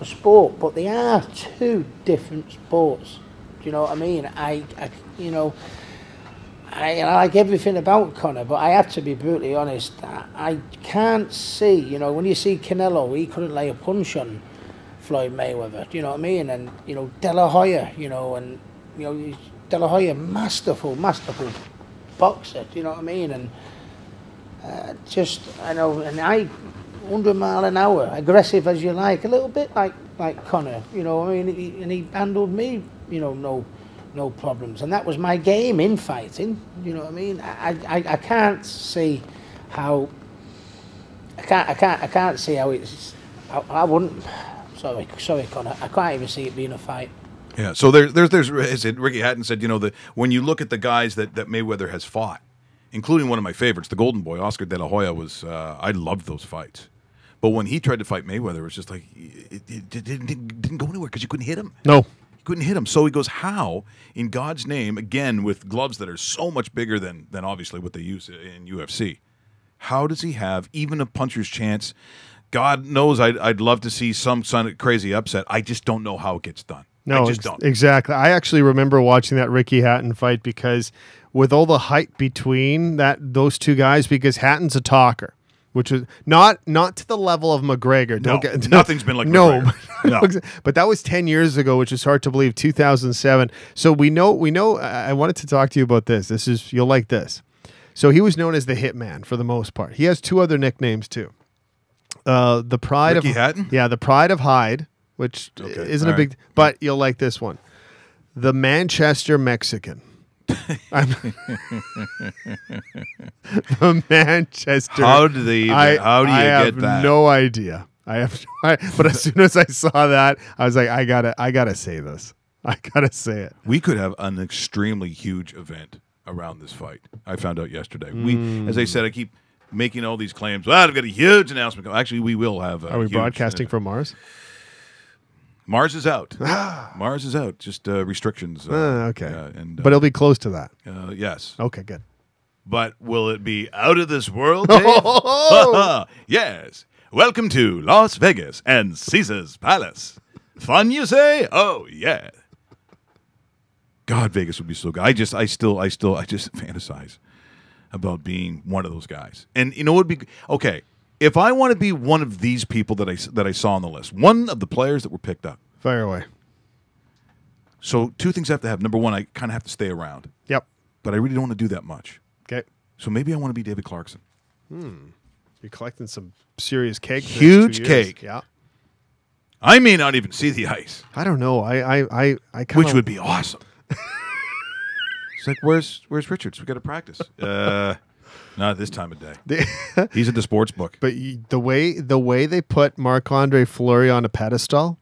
sport, but they are two different sports. Do you know what I mean? I like everything about Conor, but I have to be brutally honest. I can't see, you know, when you see Canelo, he couldn't lay a punch on Floyd Mayweather. Do you know what I mean? And you know, De La Hoya, you know, and you know, De La Hoya, masterful boxer. Do you know what I mean? And I know, and 100 mile an hour, aggressive as you like, a little bit like Conor. You know, I mean, and he handled me, you know, no problems, and that was my game in fighting. You know what I mean? I can't see how. I can't see how it's. I wouldn't. Sorry, Conor. I can't even see it being a fight. Yeah. So there's as Ricky Hatton said, you know, when you look at the guys that Mayweather has fought, including one of my favorites, the Golden Boy, Oscar De La Hoya, was I loved those fights. But when he tried to fight Mayweather, it was just like it didn't go anywhere because you couldn't hit him. No. Couldn't hit him. So he goes, how, in God's name, again, with gloves that are so much bigger than obviously what they use in UFC, how does he have even a puncher's chance? God knows I'd love to see some crazy upset. I just don't know how it gets done. No, I just don't. Exactly. I actually remember watching that Ricky Hatton fight because with all the hype between those two guys, because Hatton's a talker. Which was not to the level of McGregor. Nothing's been like McGregor. No. But that was 10 years ago, which is hard to believe, 2007. So we know. I wanted to talk to you about this. You'll like this. So he was known as the Hitman for the most part. He has two other nicknames too. The Pride Ricky Hatton? Yeah, the Pride of Hyde, which isn't a big. But you'll like this one, the Manchester Mexican. The Manchester. How do you get that? I have no idea. But as soon as I saw that, I was like, I gotta say this. I gotta say it. We could have an extremely huge event around this fight. I found out yesterday. As I said, I keep making all these claims. Well, I've got a huge announcement. Actually, we will have. Are we broadcasting from Mars? Mars is out. Mars is out. Just restrictions. Okay. But it'll be close to that. Yes. Okay, good. But will it be out of this world, Dave? Yes. Welcome to Las Vegas and Caesar's Palace. Fun, you say? Oh, yeah. God, Vegas would be so good. I just fantasize about being one of those guys. And you know what would be okay? If I want to be one of these people that I saw on the list, one of the players that were picked up. Fire away. So two things I have to have. Number one, I kind of have to stay around. Yep. But I really don't want to do that much. Okay. So maybe I want to be David Clarkson. You're collecting some serious cake. Huge cake. Yeah. I may not even see the ice. I don't know. I kind of. Which would be awesome. It's like, where's Richards? We got to practice. Not this time of day. He's at the sports book. But the way they put Marc-Andre Fleury on a pedestal,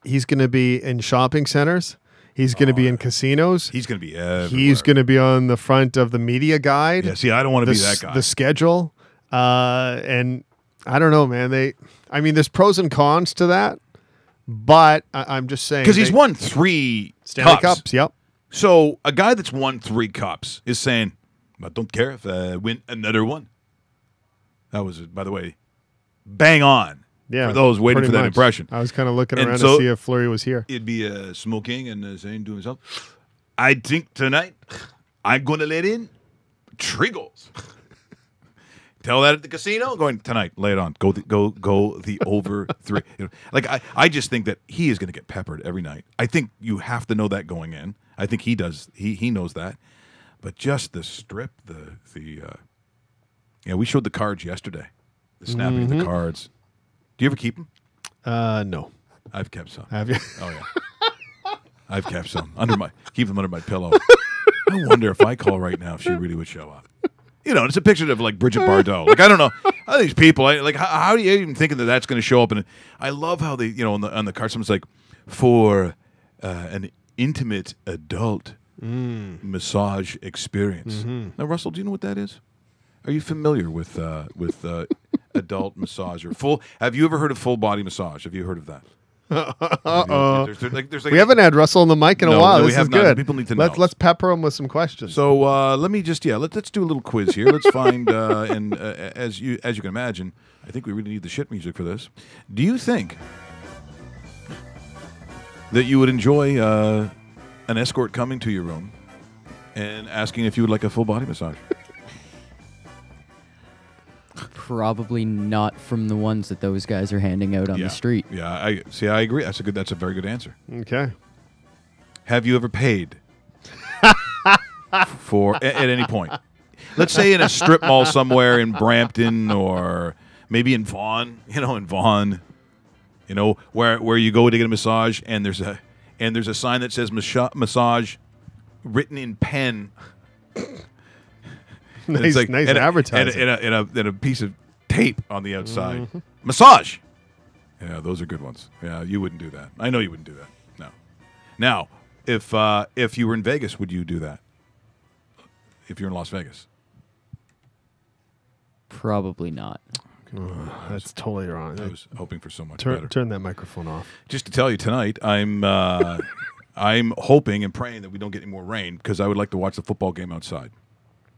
he's going to be in shopping centers. He's going to be in casinos. He's going to be everywhere. He's going to be on the front of the media guide. Yeah, see, I don't want to be that guy. The schedule. And I don't know, man. There's pros and cons to that. But I'm just saying. Because he's won 3 Stanley Cups. Yep. So a guy that's won 3 cups is saying, I don't care if I win another one. That was, by the way, bang on. Yeah, for those waiting for that impression. I was kind of looking around to see if Fleury was here. It'd be smoking and saying to himself, I think tonight I'm going to let in 3 goals. Tell that at the casino. Going tonight, lay it on. Go the over 3. Like I just think that he is going to get peppered every night. I think you have to know that going in. I think he does. He knows that. But just the strip, we showed the cards yesterday. The snapping of the cards. Do you ever keep them? No. I've kept some. Have you? Oh yeah. I've kept some keep them under my pillow. I wonder if I call right now if she really would show up. You know, it's a picture of like Bridget Bardot. Like I don't know, how these people. How do you even think that that's going to show up? And I love how they, on the card, someone's like, for an intimate adult massage experience. Now, Russell, do you know what that is? Are you familiar with adult massage or full? Have you ever heard of full body massage? Have you heard of that? We haven't had Russell on the mic in a while. This is good. People need to know. Let's pepper him with some questions. So let me just let's do a little quiz here. Let's find and as you can imagine, I think we really need the shit music for this. Do you think that you would enjoy an escort coming to your room and asking if you would like a full body massage. Probably not from the ones that those guys are handing out on the street. Yeah, I agree. That's a very good answer. Okay. Have you ever paid for at any point? Let's say in a strip mall somewhere in Brampton or maybe in Vaughan, where you go to get a massage and there's a sign that says massage written in pen. Nice advertising. And a piece of tape on the outside. Mm-hmm. Massage. Yeah, those are good ones. Yeah, you wouldn't do that. I know you wouldn't do that. No. Now, if you were in Vegas, would you do that? If you're in Las Vegas? Probably not. That's totally wrong. I was hoping for so much better. Turn that microphone off. Just to tell you, tonight I'm hoping and praying that we don't get any more rain because I would like to watch the football game outside.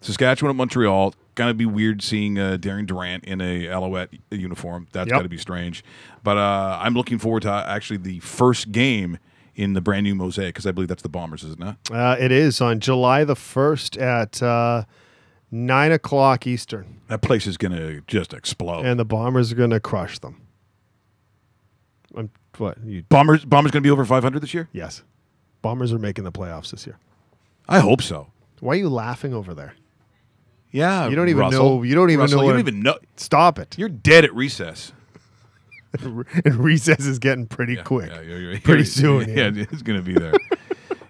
Saskatchewan at Montreal, gonna be weird seeing Darren Durant in a Alouette uniform. That's got to be strange. But I'm looking forward to actually the first game in the brand new Mosaic because I believe that's the Bombers, isn't it? It is on July the 1st at 9 o'clock Eastern. That place is gonna just explode, and the Bombers are gonna crush them. Bombers gonna be over 500 this year? Yes, Bombers are making the playoffs this year. I hope so. Why are you laughing over there? Yeah, you don't even Russell. know. You don't even Russell, know. You don't even know. Stop it. You're dead at recess. And recess is getting pretty quick. Pretty soon. Yeah, it's going to be there.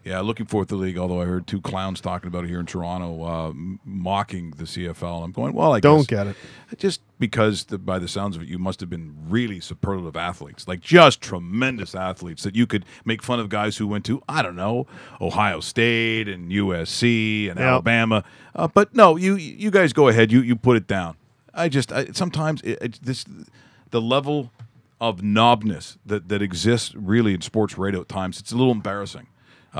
Yeah, looking forward to the league, although I heard two clowns talking about it here in Toronto, mocking the CFL. I'm going, well, I don't get it. Just because, by the sounds of it, you must have been really superlative athletes, like just tremendous athletes that you could make fun of guys who went to, I don't know, Ohio State and USC and Alabama. But no, you guys go ahead. You put it down. Sometimes the level of knobness that exists really in sports radio at times, it's a little embarrassing. They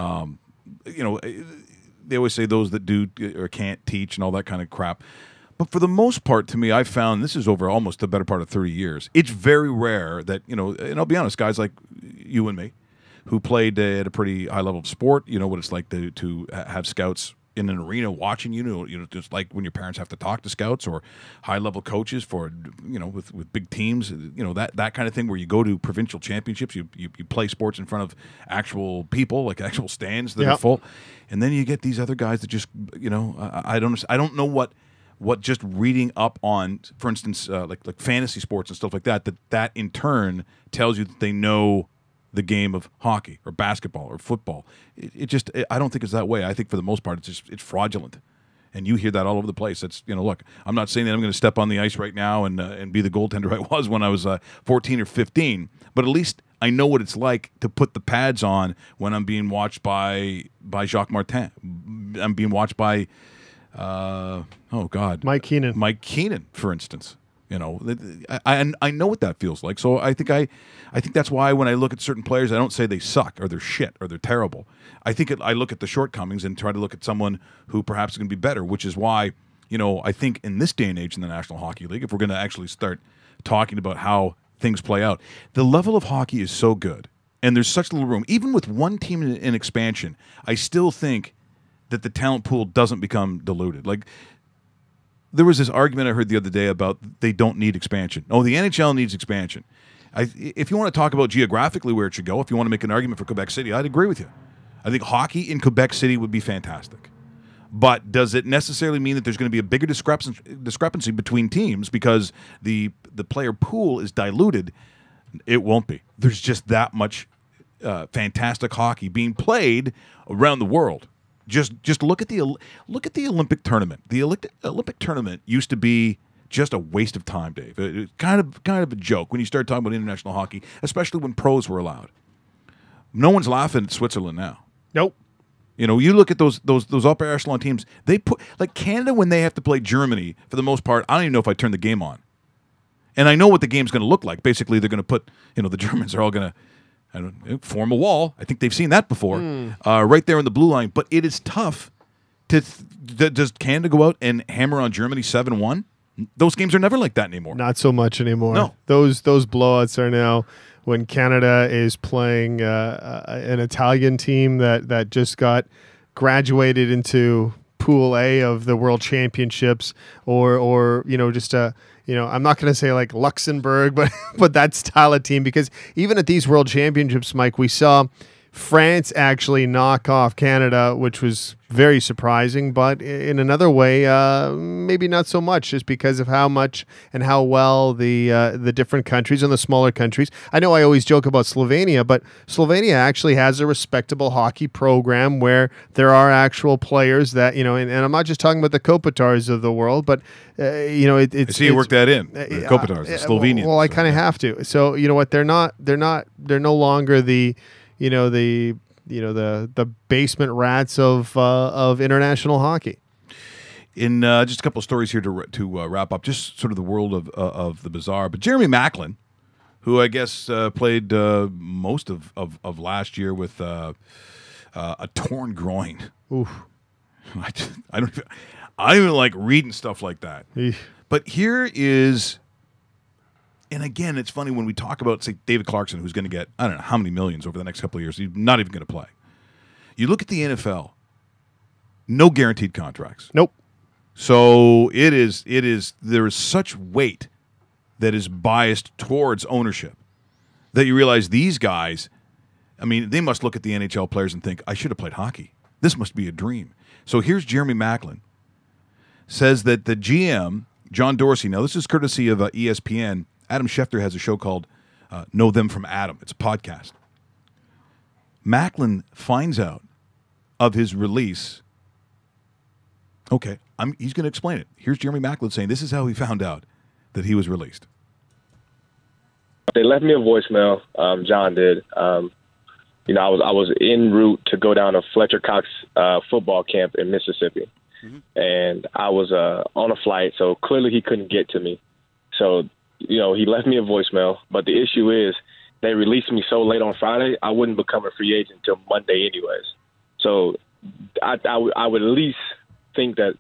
always say those that do or can't teach and all that kind of crap. But for the most part, to me, I've found, this is over almost the better part of 30 years, it's very rare that, and I'll be honest, guys like you and me who played at a pretty high level of sport, you know what it's like to have scouts in an arena watching you, just like when your parents have to talk to scouts or high-level coaches for, with big teams, that kind of thing where you go to provincial championships, you play sports in front of actual people, like actual stands that are full, and then you get these other guys that just, I don't know what just reading up on, for instance, like fantasy sports and stuff like that in turn tells you that they know the game of hockey or basketball or football. I don't think it's that way. I think for the most part, it's fraudulent. And you hear that all over the place. It's, look, I'm not saying that I'm going to step on the ice right now and be the goaltender I was when I was 14 or 15, but at least I know what it's like to put the pads on when I'm being watched by Jacques Martin. I'm being watched by, Mike Keenan. Mike Keenan, for instance. I know what that feels like. So I think that's why when I look at certain players, I don't say they suck or they're shit or they're terrible. I think I look at the shortcomings and try to look at someone who perhaps is going to be better, which is why, I think in this day and age in the National Hockey League, if we're going to actually start talking about how things play out, the level of hockey is so good and there's such little room. Even with one team in expansion, I still think that the talent pool doesn't become diluted. Like, there was this argument I heard the other day about they don't need expansion. Oh, the NHL needs expansion. If you want to talk about geographically where it should go, if you want to make an argument for Quebec City, I'd agree with you. I think hockey in Quebec City would be fantastic. But does it necessarily mean that there's going to be a bigger discrepancy between teams because the player pool is diluted? It won't be. There's just that much fantastic hockey being played around the world. Just look at the Olympic tournament. The Olympic tournament used to be just a waste of time, Dave. It's kind of a joke when you start talking about international hockey, especially when pros were allowed. No one's laughing at Switzerland now. Nope. You look at those upper echelon teams. They put, like Canada, when they have to play Germany, for the most part, I don't even know if I turn the game on. And I know what the game's going to look like. Basically, they're going to put, the Germans are all going to form a wall. I think they've seen that before, right there in the blue line. But it is tough. Does Canada go out and hammer on Germany 7-1? Those games are never like that anymore. Not so much anymore. No. Those blowouts are now when Canada is playing an Italian team that just got graduated into Pool A of the World Championships, or just a I'm not going to say like Luxembourg, but that style of team, because even at these World Championships, Mike, we saw France actually knock off Canada, which was very surprising, but in another way, maybe not so much, just because of how much and how well the different countries and the smaller countries. I know I always joke about Slovenia, but Slovenia actually has a respectable hockey program where there are actual players that, and I'm not just talking about the Kopitars of the world, but it's. I see you work that in the Kopitars, the Slovenians. Well, I kind of have to. So you know what? They're no longer the basement rats of international hockey. In just a couple of stories here to wrap up, just sort of the world of the bizarre. But Jeremy Macklin, who I guess played most of last year with a torn groin. Oof. I don't even like reading stuff like that. But here is. And again, it's funny when we talk about, say, David Clarkson, who's going to get, I don't know how many millions over the next couple of years. He's not even going to play. You look at the NFL, no guaranteed contracts. Nope. So there is such weight that is biased towards ownership that you realize these guys, I mean, they must look at the NHL players and think, I should have played hockey. This must be a dream. So here's Jeremy Macklin, says that the GM, John Dorsey, now this is courtesy of ESPN, Adam Schefter has a show called Know Them from Adam. It's a podcast. Macklin finds out of his release. Okay, he's going to explain it. Here's Jeremy Macklin saying this is how he found out that he was released. They left me a voicemail. John did. I was en route to go down to Fletcher Cox football camp in Mississippi. Mm-hmm. And I was on a flight, so clearly he couldn't get to me. So he left me a voicemail, but the issue is they released me so late on Friday, I wouldn't become a free agent until Monday anyways. So I would at least think that,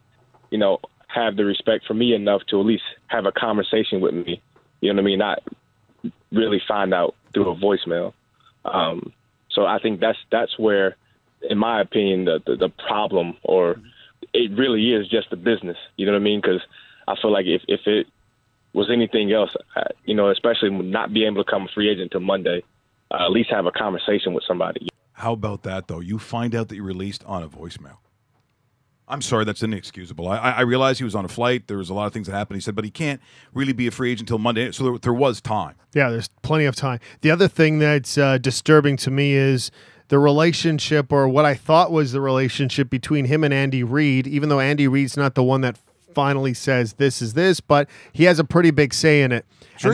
have the respect for me enough to at least have a conversation with me. You know what I mean? Not really find out through a voicemail. So I think that's where, in my opinion, the problem, or it really is just the business. You know what I mean? Because I feel like if it was anything else, especially not being able to come a free agent until Monday, at least have a conversation with somebody. How about that, though? You find out that you're released on a voicemail. I'm sorry, that's inexcusable. I realize he was on a flight. There was a lot of things that happened. He said, but he can't really be a free agent until Monday. So there was time. Yeah, there's plenty of time. The other thing that's disturbing to me is the relationship, or what I thought was the relationship between him and Andy Reid, even though Andy Reid's not the one that finally says this is this, but he has a pretty big say in it. Sure,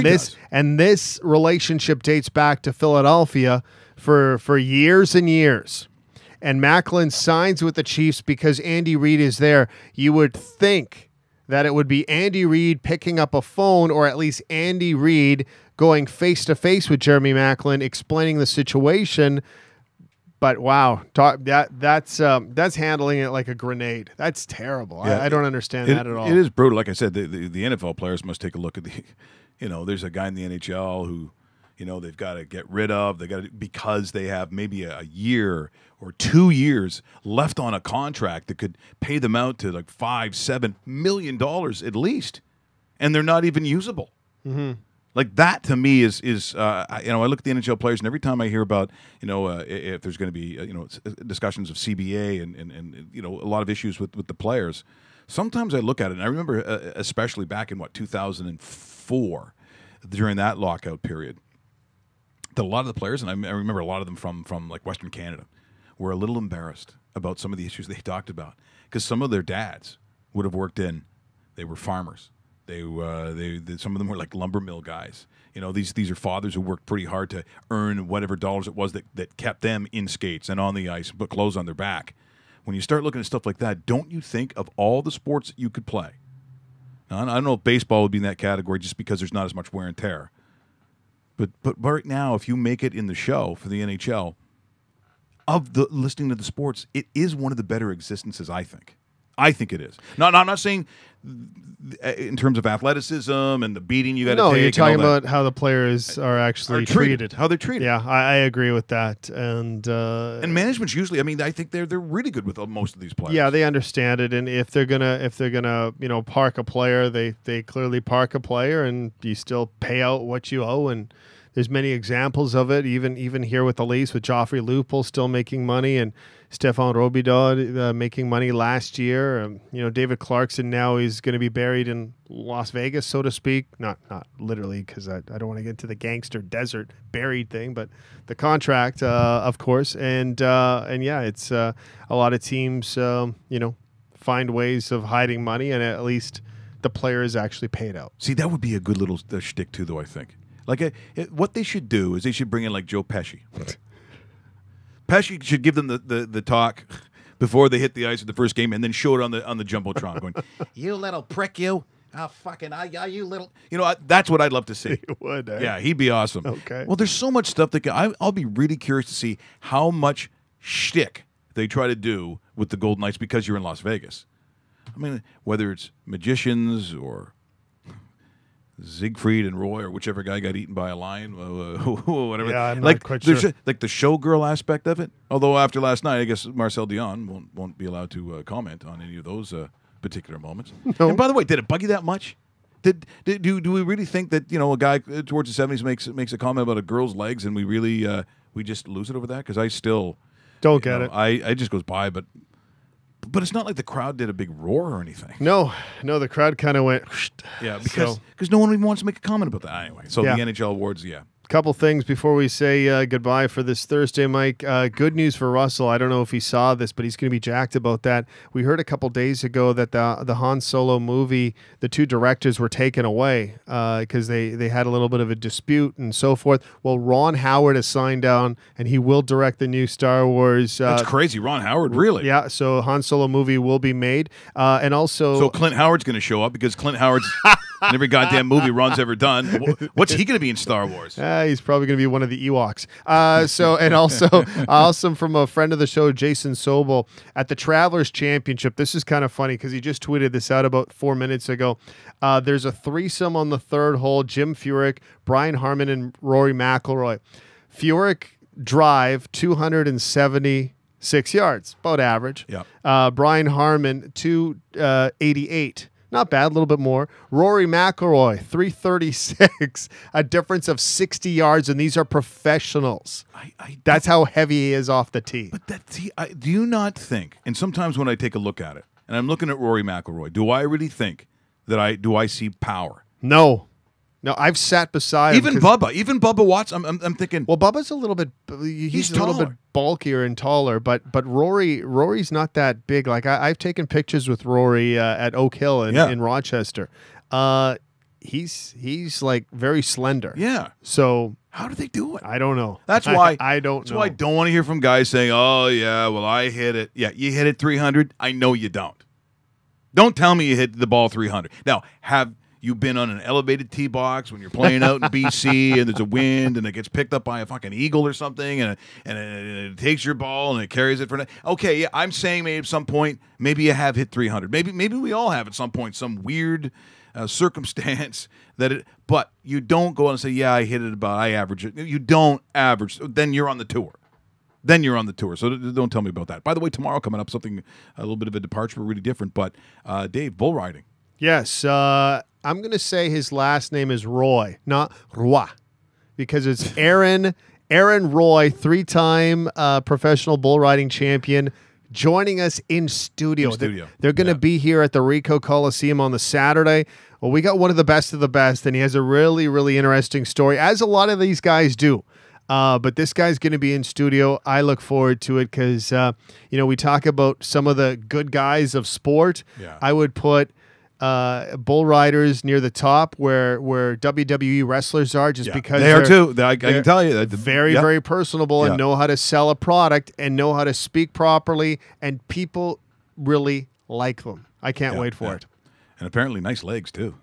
and this relationship dates back to Philadelphia for years and years. And Macklin signs with the Chiefs because Andy Reid is there. You would think that it would be Andy Reid picking up a phone, or at least Andy Reid going face-to-face with Jeremy Macklin, explaining the situation. But wow, that's handling it like a grenade. That's terrible. Yeah, I don't understand that at all. It is brutal. Like I said, the NFL players must take a look at there's a guy in the NHL who, they've got to get rid of. Because they have maybe a year or 2 years left on a contract that could pay them out to like $5-7 million at least, and they're not even usable. Mm-hmm. Like that to me is I look at the NHL players, and every time I hear about if there's going to be discussions of CBA and a lot of issues with the players, sometimes I look at it, and I remember especially back in 2004 during that lockout period, that a lot of the players, and I remember a lot of them from like Western Canada, were a little embarrassed about some of the issues they talked about, because some of their dads would have worked they were farmers. They some of them were like lumber mill guys. These are fathers who worked pretty hard to earn whatever dollars it was that kept them in skates and on the ice and put clothes on their back. When you start looking at stuff like that, don't you think of all the sports that you could play? Now, I don't know if baseball would be in that category just because there's not as much wear and tear. But right now, if you make it in the show for the NHL, of the listening to the sports, it is one of the better existences, I think. I think it is. No, I'm not saying in terms of athleticism and the beating you got to take. No, you're talking and all that. about how the players are actually treated. How they're treated. Yeah, I agree with that. And management's usually, I mean, I think they're really good with most of these players. Yeah, they understand it, and if they're gonna park a player, they clearly park a player, and you still pay out what you owe. And there's many examples of it, even here with the Leafs, with Joffrey Lupul still making money, and Stefan Robidaud making money last year. David Clarkson now is going to be buried in Las Vegas, so to speak. Not literally, because I don't want to get into the gangster desert buried thing, but the contract, of course. And yeah, it's a lot of teams, find ways of hiding money, and at least the player is actually paid out. See, that would be a good little shtick too, though, I think. Like, what they should do is they should bring in, like, Joe Pesci. Pesci should give them the talk before they hit the ice in the first game, and then show it on the Jumbotron, going, "You little prick, you! Oh, fucking, you little." That's what I'd love to see. You would, eh? Yeah, he'd be awesome. Okay. Well, there's so much stuff that I'll be really curious to see how much shtick they try to do with the Golden Knights because you're in Las Vegas. I mean, whether it's magicians or Siegfried and Roy, or whichever guy got eaten by a lion, whatever. Yeah, I'm not quite sure. Like the showgirl aspect of it. Although after last night, I guess Marcel Dion won't be allowed to comment on any of those particular moments. No. And by the way, did it bug you that much? Do we really think that a guy towards the 70s makes a comment about a girl's legs and we really we just lose it over that? Because I still don't get it. I just goes by, but it's not like the crowd did a big roar or anything. No, the crowd kind of went. Yeah, because no one even wants to make a comment about that anyway. So Yeah. the NHL awards, yeah. Couple things before we say goodbye for this Thursday, Mike. Good news for Russell. I don't know if he saw this, but he's going to be jacked about that. We heard a couple days ago that the Han Solo movie, the two directors were taken away because they had a little bit of a dispute and so forth. Well, Ron Howard has signed down, and he will direct the new Star Wars. That's crazy. Ron Howard, really? Yeah, so Han Solo movie will be made. And also... So Clint Howard's going to show up because Clint Howard's in every goddamn movie Ron's ever done. What's he going to be in Star Wars? He's probably going to be one of the Ewoks. And also awesome from a friend of the show, Jason Sobel, at the Travelers Championship. This is kind of funny because he just tweeted this out about 4 minutes ago. There's a threesome on the third hole: Jim Furyk, Brian Harman, and Rory McIlroy. Furyk drive 276 yards, about average. Yeah. Brian Harman 288. Not bad, a little bit more. Rory McIlroy, 336, a difference of 60 yards, and these are professionals. That's how heavy he is off the tee. But do you not think, and sometimes when I take a look at it, and I'm looking at Rory McIlroy, do I really think that I see power? No, I've sat beside even him. Bubba Watts. I'm thinking. Well, Bubba's a little bit. He's a little bit bulkier and taller, but Rory's not that big. Like I've taken pictures with Rory at Oak Hill in Rochester. He's like very slender. Yeah. So how do they do it? I don't know. That's why I don't know. That's why I don't want to hear from guys saying, "Oh yeah, well I hit it." Yeah, you hit it 300. I know you don't. Don't tell me you hit the ball 300. Now have. You've been on an elevated tee box when you're playing out in BC and there's a wind and it gets picked up by a fucking eagle or something and it takes your ball and it carries it for okay, yeah, I'm saying maybe at some point maybe you have hit 300. Maybe we all have at some point some weird circumstance but you don't go on and say, yeah, I hit it about, I average it. You don't average. Then you're on the tour. So don't tell me about that. By the way, tomorrow coming up, something a little bit of a departure, but really different. But Dave, bull riding. Yes, I'm going to say his last name is Roy, not Roy, because it's Aaron Roy, 3-time professional bull riding champion, joining us in studio. They're going to be here at the Ricoh Coliseum on the Saturday. Well, we got one of the best, and he has a really, really interesting story, as a lot of these guys do. But this guy's going to be in studio. I look forward to it because, we talk about some of the good guys of sport. Yeah. I would put bull riders near the top where WWE wrestlers are because they are too. I can tell you that very, very personable and know how to sell a product and know how to speak properly, and people really like them. I can't wait for it. And apparently nice legs too.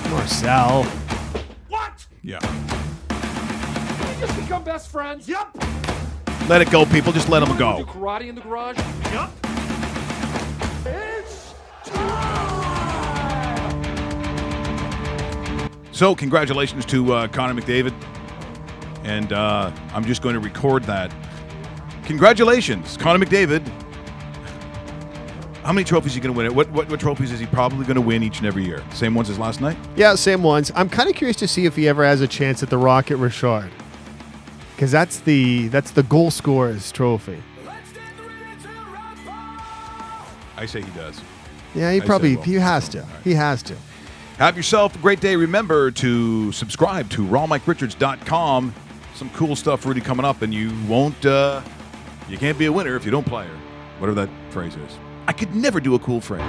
Marcel. What? Yeah. Did we just become best friends? Yep. Let it go, people. Just let them go. Do karate in the garage? Yep. So, congratulations to Connor McDavid. And I'm just going to record that. Congratulations, Connor McDavid. How many trophies is he going to win? What trophies is he probably going to win each and every year? Same ones as last night? Yeah, same ones. I'm kind of curious to see if he ever has a chance at the Rocket Richard. Because that's the goal scorer's trophy. I say he does. Yeah, he has to. He has to. Have yourself a great day. Remember to subscribe to rawmikeRichards.com. Some cool stuff really coming up, and you can't be a winner if you don't play her. Whatever that phrase is. I could never do a cool phrase.